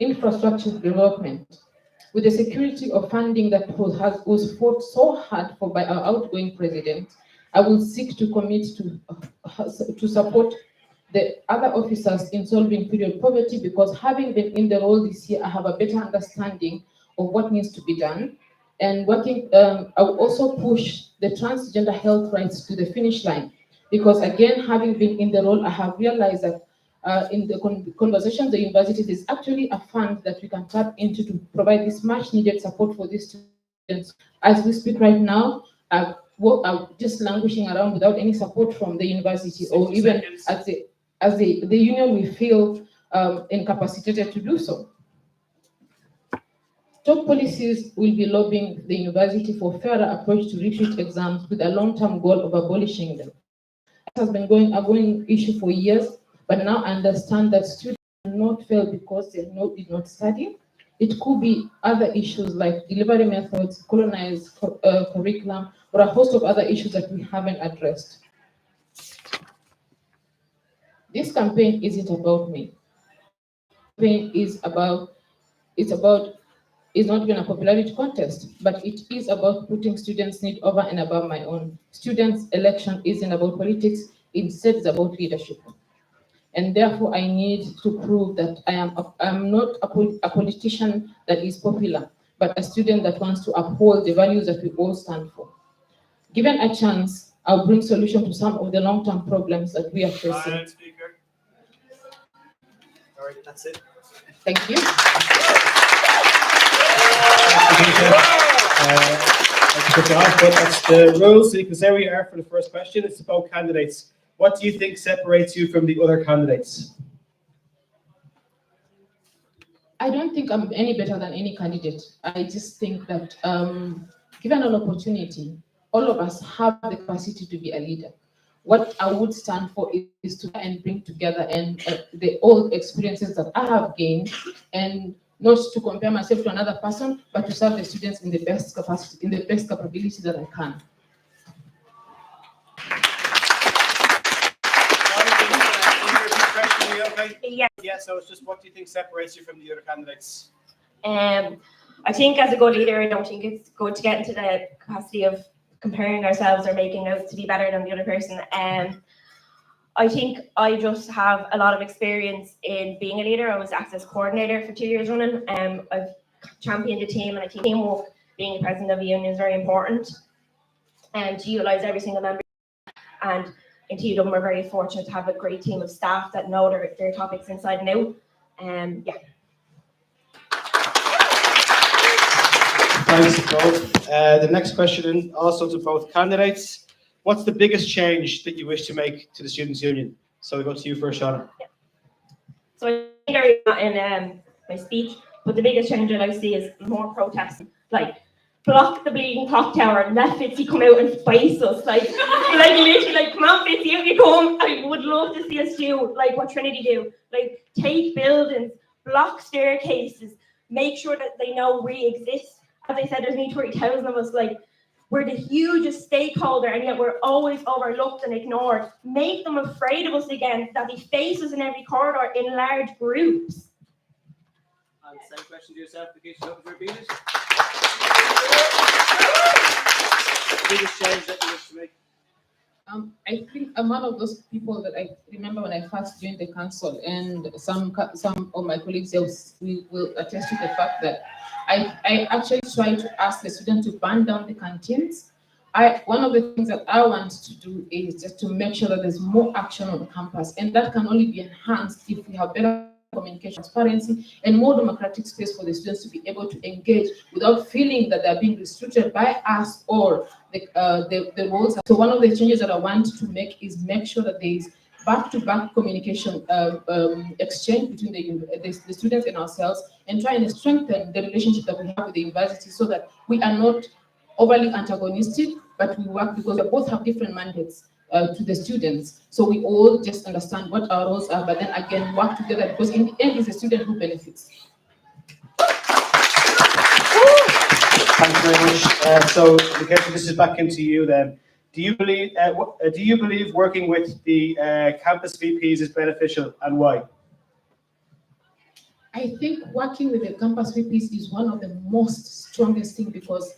Infrastructure development. With the security of funding that was fought so hard for by our outgoing president, I will seek to commit to support the other officers in solving period poverty, because having been in the role this year, I have a better understanding of what needs to be done. And working, I will also push the transgender health rights to the finish line, because again, having been in the role, I have realized that in the conversations, the universities is actually a fund that we can tap into to provide this much needed support for these students. As we speak right now, I'm just languishing around without any support from the university, or even as the union, we feel incapacitated to do so. Top policies will be lobbying the university for fairer approach to repeat exams with a long-term goal of abolishing them. It has been a going issue for years, but now I understand that students do not fail because they did not study. It could be other issues like delivery methods, colonized curriculum, or a host of other issues that we haven't addressed. This campaign isn't about me. The campaign is not even a popularity contest, but it is about putting students' need over and above my own. Students' election isn't about politics, instead it's about leadership. And therefore I need to prove that I'm not a politician that is popular, but a student that wants to uphold the values that we all stand for. Given a chance, I'll bring solution to some of the long-term problems that we are facing. All right, that's it. Thank you. But that's the rules, so you can say where you are for the first question. It's about candidates. What do you think separates you from the other candidates? I don't think I'm any better than any candidate. I just think that given an opportunity, all of us have the capacity to be a leader. What I would stand for is to try and bring together and the old experiences that I have gained, and not to compare myself to another person, but to serve the students in the best capacity, in the best capability that I can. Yeah, so it's just, what do you think separates you from the other candidates? I think as a good leader, I don't think it's good to get into the capacity of comparing ourselves or making out to be better than the other person. I think I just have a lot of experience in being a leader. I was access coordinator for 2 years running. I've championed a team, and I think teamwork, being the president of a union, is very important, and to utilise every single member. And in TU Dublin, we're very fortunate to have a great team of staff that know their topics inside and out. Yeah. Thanks to both. The next question, also to both candidates. What's the biggest change that you wish to make to the Students' Union? So we go to you first, Shauna. Yeah. So I think I already got in my speech, but the biggest change that I see is more protesting. Like, block the bleeding clock tower and let Fitzy come out and face us. Like literally, like, come on, Fitzy, if you come, I would love to see us do like what Trinity do. Like, take buildings, block staircases, make sure that they know we exist. As I said, there's only 30,000 of us. Like, we're the hugest stakeholder, and yet we're always overlooked and ignored. Make them afraid of us again, that they face us in every corridor in large groups. And same question to yourself, in case you hope to repeat it. Biggest change that you wish to make? I think I'm one of those people that I remember when I first joined the council, and some of my colleagues will attest to the fact that I actually try to ask the students to burn down the canteens. One of the things that I want to do is just to make sure that there's more action on campus, and that can only be enhanced if we have better communication, transparency, and more democratic space for the students to be able to engage without feeling that they're being restricted by us or the roles. So one of the changes that I want to make is make sure that there is back-to-back communication exchange between the students and ourselves, and try and strengthen the relationship that we have with the university so that we are not overly antagonistic, but we work because we both have different mandates to the students. So we all just understand what our roles are, but then again work together, because in the end it's the student who benefits. Thanks very much. So, Nikesha, this is back into you then. Do you believe working with the campus VPs is beneficial, and why? I think working with the campus VPs is one of the most strongest things, because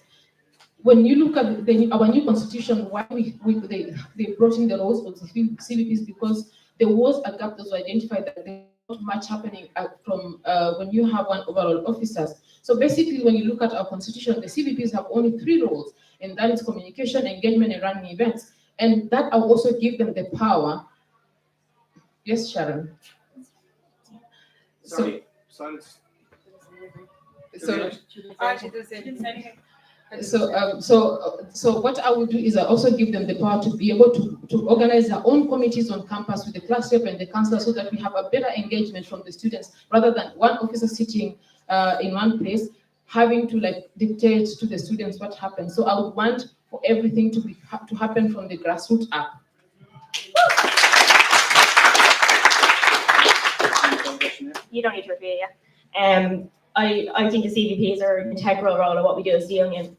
when you look at our new constitution, why they brought in the roles of the CVPs, because there was a gap that was identified that there's not much happening from when you have one overall officers. So basically, when you look at our constitution, the CVPs have only 3 roles, and that is communication, engagement, and running events. And that will also give them the power. Yes, Sharon. Sorry, silence. So what I will do is I also give them the power to be able to organize their own committees on campus with the class rep and the counselor, so that we have a better engagement from the students, rather than one officer sitting in one place having to dictate to the students what happens. So I would want for everything to happen from the grassroots up. You don't need to repeat it, I think the CVPs are an integral role of what we do as the union.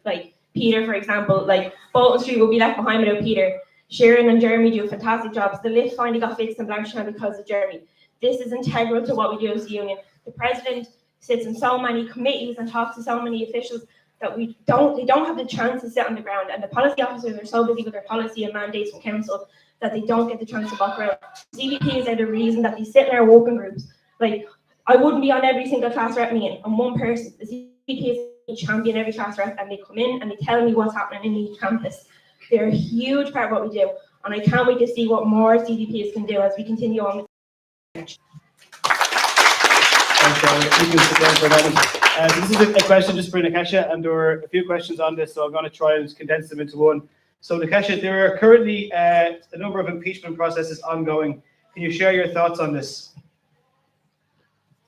Like Peter, for example, Bolton Street will be left behind without Peter. Sharon and Jeremy do fantastic jobs. The lift finally got fixed in Blanchardstown because of Jeremy. This is integral to what we do as the union. The president sits in so many committees and talks to so many officials that they don't have the chance to sit on the ground, and the policy officers are so busy with their policy and mandates from council that they don't get the chance to walk around. CVPs are the reason that they sit in our working groups. I wouldn't be on every single class rep meeting. I'm one person. The CVPs champion every class rep, and they come in and they tell me what's happening in each campus. They're a huge part of what we do, and I can't wait to see what more CVPs can do as we continue on. Thanks, you can sit down for a moment. This is a question just for Nikesha, and there were a few questions on this, so I'm going to try and condense them into one. So Nikesha, there are currently a number of impeachment processes ongoing. Can you share your thoughts on this?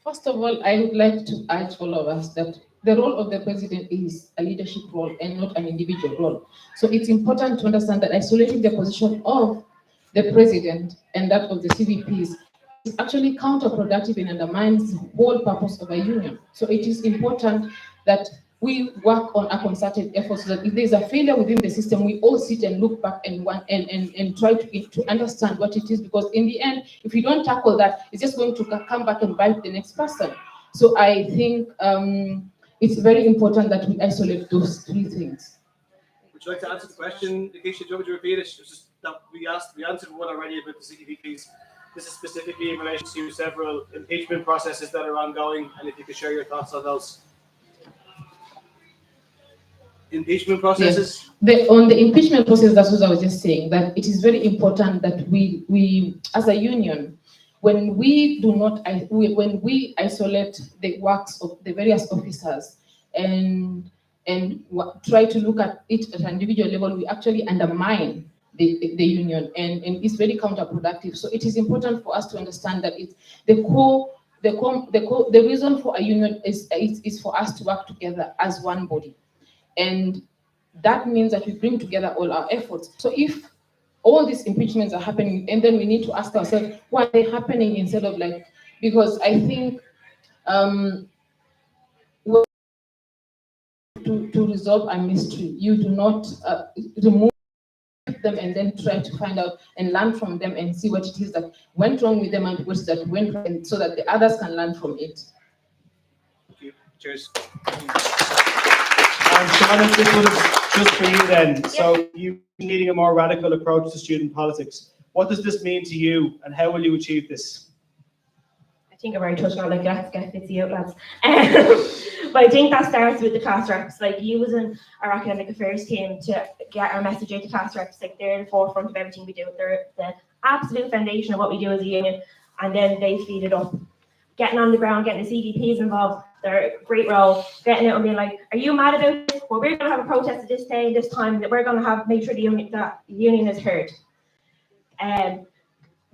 First of all, I would like to urge all of us that the role of the president is a leadership role and not an individual role. So it's important to understand that isolating the position of the president and that of the CVPs is actually counterproductive and undermines the whole purpose of a union. So it is important that we work on a concerted effort, so that if there's a failure within the system, we all sit and look back and try to understand what it is, because in the end, if we don't tackle that, it's just going to come back and bite the next person. So I think it's very important that we isolate those 3 things. Would you like to answer the question, Nikesha? Do you want me to repeat it? It's just that we answered one already about the CVPs. This is specifically in relation to several impeachment processes that are ongoing, and if you could share your thoughts on those. Impeachment processes? Yes. On the impeachment process, that's what I was just saying, that it is very important that we as a union, when we isolate the works of the various officers and try to look at it at an individual level, we actually undermine the union, and it's very counterproductive. So it is important for us to understand that it's the reason for a union is for us to work together as one body. And that means that we bring together all our efforts. So if all these impeachments are happening, and then we need to ask ourselves, why are they happening, instead of because I think to resolve a mystery, you do not remove them and then try to find out and learn from them and see what it is that went wrong with them and what that went right, so that the others can learn from it. Thank you. Cheers. And Shannon, this one is just for you then. Yeah. So you're needing a more radical approach to student politics. What does this mean to you, and how will you achieve this? I think I've already touched on it, let's get fitzy out, lads. But I think that starts with the class reps, using our academic affairs team to get our message out to class reps. They're in the forefront of everything we do. They're the absolute foundation of what we do as a union. and then they feed it up. Getting on the ground, getting the CDPs involved, they're a great role. Getting out and being like, are you mad about this? Well, we're going to have a protest at this day and this time that we're going to make sure that the union is heard.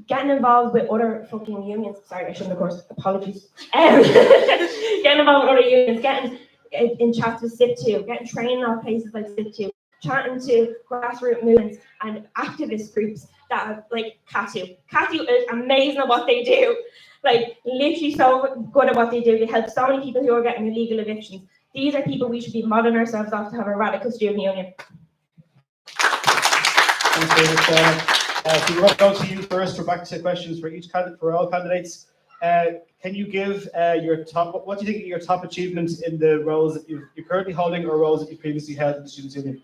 Getting involved with other fucking unions. Sorry, I shouldn't, of course. Apologies. Getting involved with other unions, getting in chats with SIP2, getting training on places like SIP2, chatting to grassroots movements and activist groups that are like CATU. CATU is amazing at what they do. Like, literally so good at what they do. They help so many people who are getting illegal evictions. These are people we should be modelling ourselves off to have a radical student union. Thanks very much. So we're going to go to you first for back to questions for each candidate, for all candidates. Can you give your top, what do you think are your top achievements in the roles that you're currently holding or roles that you previously held in the Students' Union?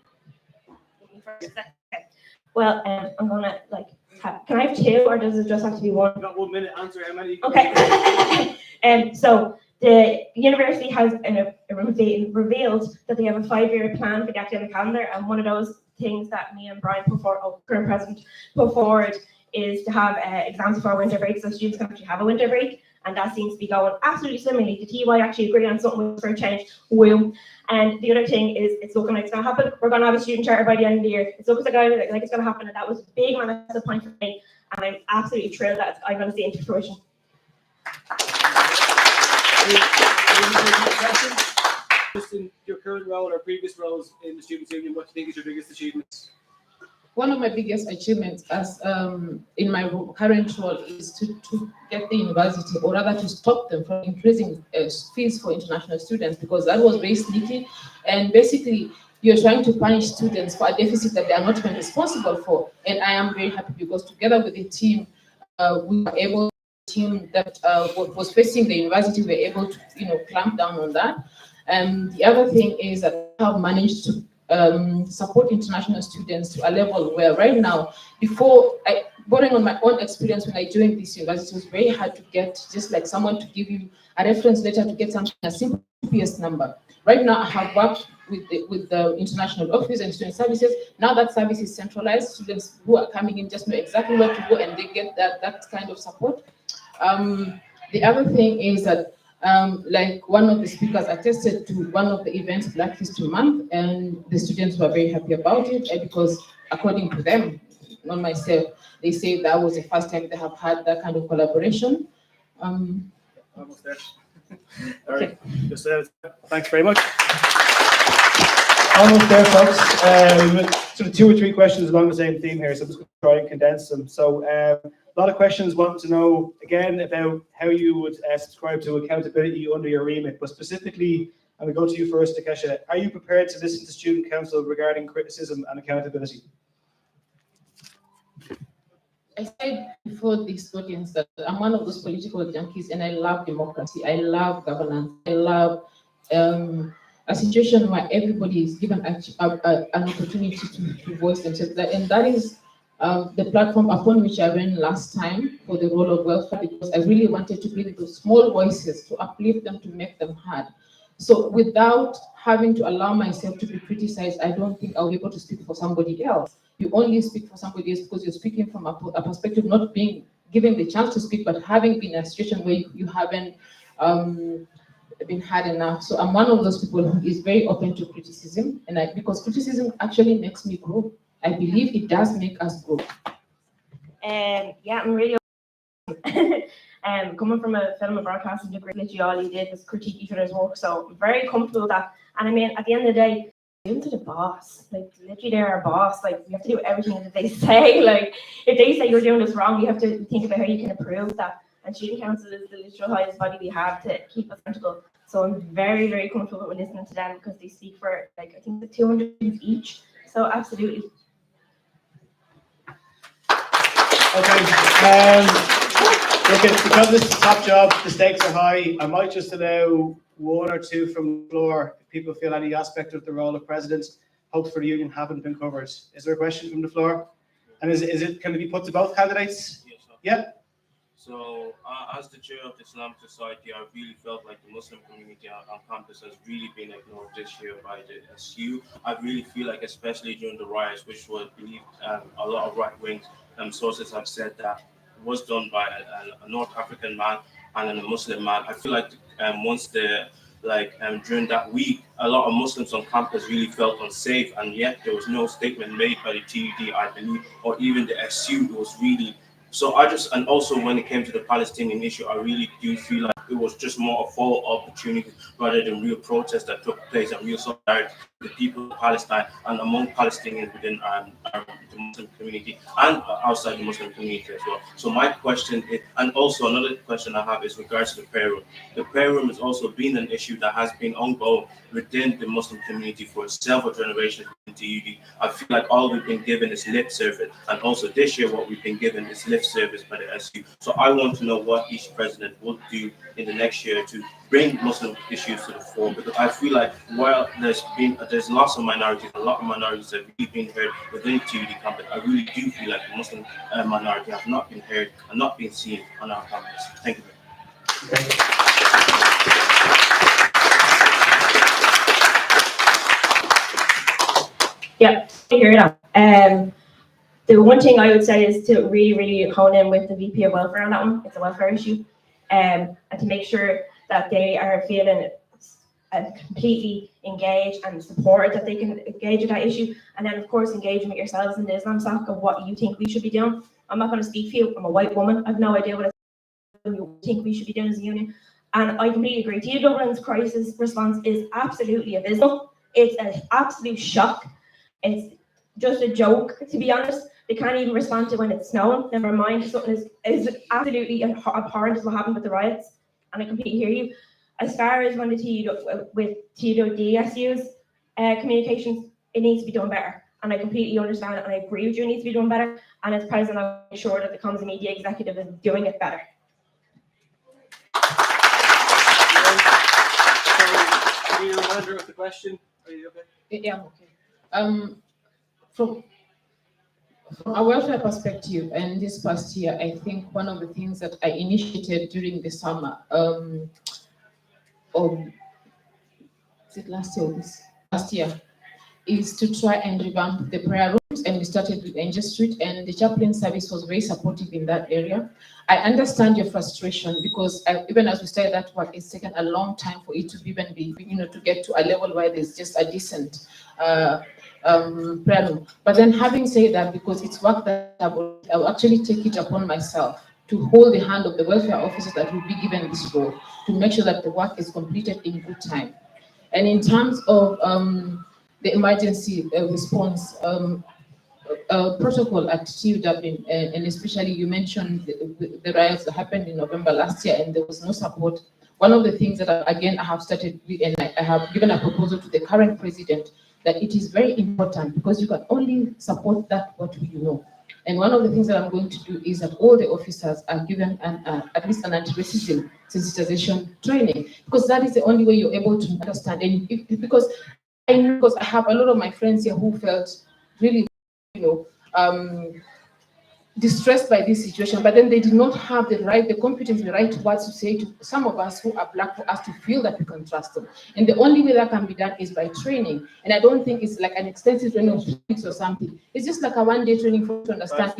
Well, I'm going to, like, can I have two, or does it just have to be one? You've got 1 minute, answer how many. Okay. So the university has revealed that they have a 5-year plan for the academic calendar, and one of those things that me and Brian put forward, current president, put forward is to have exams before winter break, so students can actually have a winter break, and that seems to be going absolutely swimmingly. The TY actually agreed on something for a change. Woo. And the other thing is, it's looking like it's going to happen. We're going to have a student charter by the end of the year. It's looking like it's going to happen, and that was a big massive point for me, and I'm absolutely thrilled that I'm going to see it into fruition. Just in your current role or previous roles in the Students' Union, what do you think is your biggest achievements? One of my biggest achievements as in my current role is to get the university, or rather to stop them from increasing fees for international students, because that was very sneaky, and basically you're trying to punish students for a deficit that they are not even responsible for. And I am very happy because together with the team, we were able, the team that was facing the university, we were able to clamp down on that. And the other thing is that I have managed to support international students to a level where right now, borrowing on my own experience when I joined this university, it was very hard to get just like someone to give you a reference letter to get something, a simple PS number. Right now, I have worked with the international office and student services. Now that service is centralized, students who are coming in just know exactly where to go, and they get that kind of support. The other thing is that like one of the speakers attested to one of the events, Black History Month, and the students were very happy about it because according to them, not myself, they say that was the first time they have had that kind of collaboration. Almost there. All right. Just, thanks very much. Almost there, folks. Sort of 2 or 3 questions along the same theme here, so I'm just going to try and condense them. So a lot of questions want to know, again, about how you would subscribe to accountability under your remit, but specifically, I'm going to go to you first, Takesha. Are you prepared to listen to Student Council regarding criticism and accountability? I said before this audience that I'm one of those political junkies, and I love democracy. I love governance. I love a situation where everybody is given an opportunity to voice themselves. And that is the platform upon which I ran last time for the role of welfare, because I really wanted to be those small voices, to uplift them, to make them heard. So without having to allow myself to be criticized, I don't think I'll be able to speak for somebody else. You only speak for somebody else because you're speaking from a perspective not being given the chance to speak, but having been in a situation where you haven't been hard enough. So I'm one of those people who is very open to criticism, and because criticism actually makes me grow. I believe it does make us grow. Yeah, I'm really coming from a film and broadcasting degree, literally all he did was critique each other's work. So I'm very comfortable with that. And I mean, at the end of the day, even to the boss, like literally they're our boss. Like you have to do everything that they say. Like if they say you're doing this wrong, you have to think about how you can improve that. And Student Council is the literal highest body we have to keep us accountable. So I'm very, very comfortable with listening to them because they speak for like I think the 200 each. So absolutely. Okay. Look, because this is a top job, the stakes are high. I might just allow 1 or 2 from the floor if people feel any aspect of the role of president, hopes for the union haven't been covered. Is there a question from the floor? And can it be put to both candidates? Yes, sir. Yeah. So, as the chair of the Islamic Society, I really felt like the Muslim community on campus has really been ignored this year by the SU. I really feel like, especially during the riots, which were believed a lot of right-wing sources have said that was done by a North African man and a Muslim man. I feel like during that week, a lot of Muslims on campus really felt unsafe, and yet there was no statement made by the TUD, I believe, or even the SU. It was really so. And also when it came to the Palestinian issue, I really do feel like it was just more a follow opportunity rather than real protests that took place and real solidarity with the people of Palestine and among Palestinians within the Muslim community and outside the Muslim community as well. So my question is, and also another question I have is regards to the prayer room. The prayer room has also been an issue that has been ongoing within the Muslim community for several generations in TUD. I feel like all we've been given is lip service, and also this year what we've been given is lip service by the SU. So I want to know what each president will do in the next year to bring Muslim issues to the fore, because I feel like while there's lots of minorities, a lot of minorities have really been heard within TUD campus, I really do feel like the Muslim minority have not been heard and not been seen on our campus. Thank you very much. Yeah, I hear that. The one thing I would say is to really hone in with the VP of welfare on that one. It's a welfare issue, and to make sure that they are feeling completely engaged and supported, that they can engage with that issue, and then of course engaging with yourselves in the Islam SOC of what you think we should be doing. I'm not going to speak for you. I'm a white woman. I have no idea what you think we should be doing as a union, and I completely agree. TU Dublin's crisis response is absolutely abysmal. It's an absolute shock. It's just a joke, to be honest. They can't even respond to when it's snowing. Never mind, something is absolutely abhorrent as what happened with the riots. And I completely hear you. As far as when the TUDSU's communications, it needs to be done better. And I completely understand it, and I agree with you, it needs to be done better. And as president, I'm sure that the comms and media executive is doing it better. Manager with the question. Are you okay? Yeah, I'm okay. From a welfare perspective, and this past year, I think one of the things that I initiated during the summer, is it last year or this? Last year, is to try and revamp the prayer rooms, and we started with Angel Street, and the chaplain service was very supportive in that area. I understand your frustration, because even as we started that work, it's taken a long time for it to even be, to get to a level where there's just a decent prayer room. But then having said that, because it's work that I will actually take it upon myself to hold the hand of the welfare officers that will be given this role to make sure that the work is completed in good time. And in terms of the emergency response protocol at TU Dublin, and especially you mentioned the riots that happened in November last year, and there was no support. One of the things that I have started, and I have given a proposal to the current president, that it is very important, because you can only support that what you know. And one of the things that I'm going to do is that all the officers are given at least an anti-racism sensitization training, because that is the only way you're able to understand. And because I have a lot of my friends here who felt really, distressed by this situation, but then they did not have the competence, the right words to say to some of us who are Black, for us to feel that we can trust them. And the only way that can be done is by training. And I don't think it's like an extensive training of 3 weeks or something. It's just like a one-day training for to understand.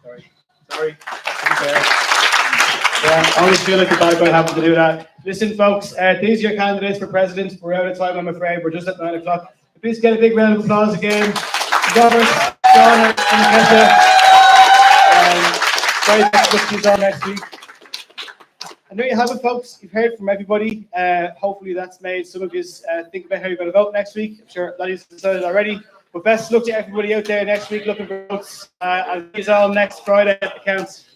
Sorry. Yeah, I always feel like the bad guy having to do that. Listen, folks, these are your candidates for president. We're out of time, I'm afraid. We're just at 9 o'clock. Please get a big round of applause again. Robert, Donna, and Kenta. Great to see you on next week. And there you have it, folks. You've heard from everybody. Hopefully that's made some of you think about how you're going to vote next week. I'm sure a lot of you decided already. But best of luck to everybody out there next week looking for votes. I'll see you all next Friday at the counts.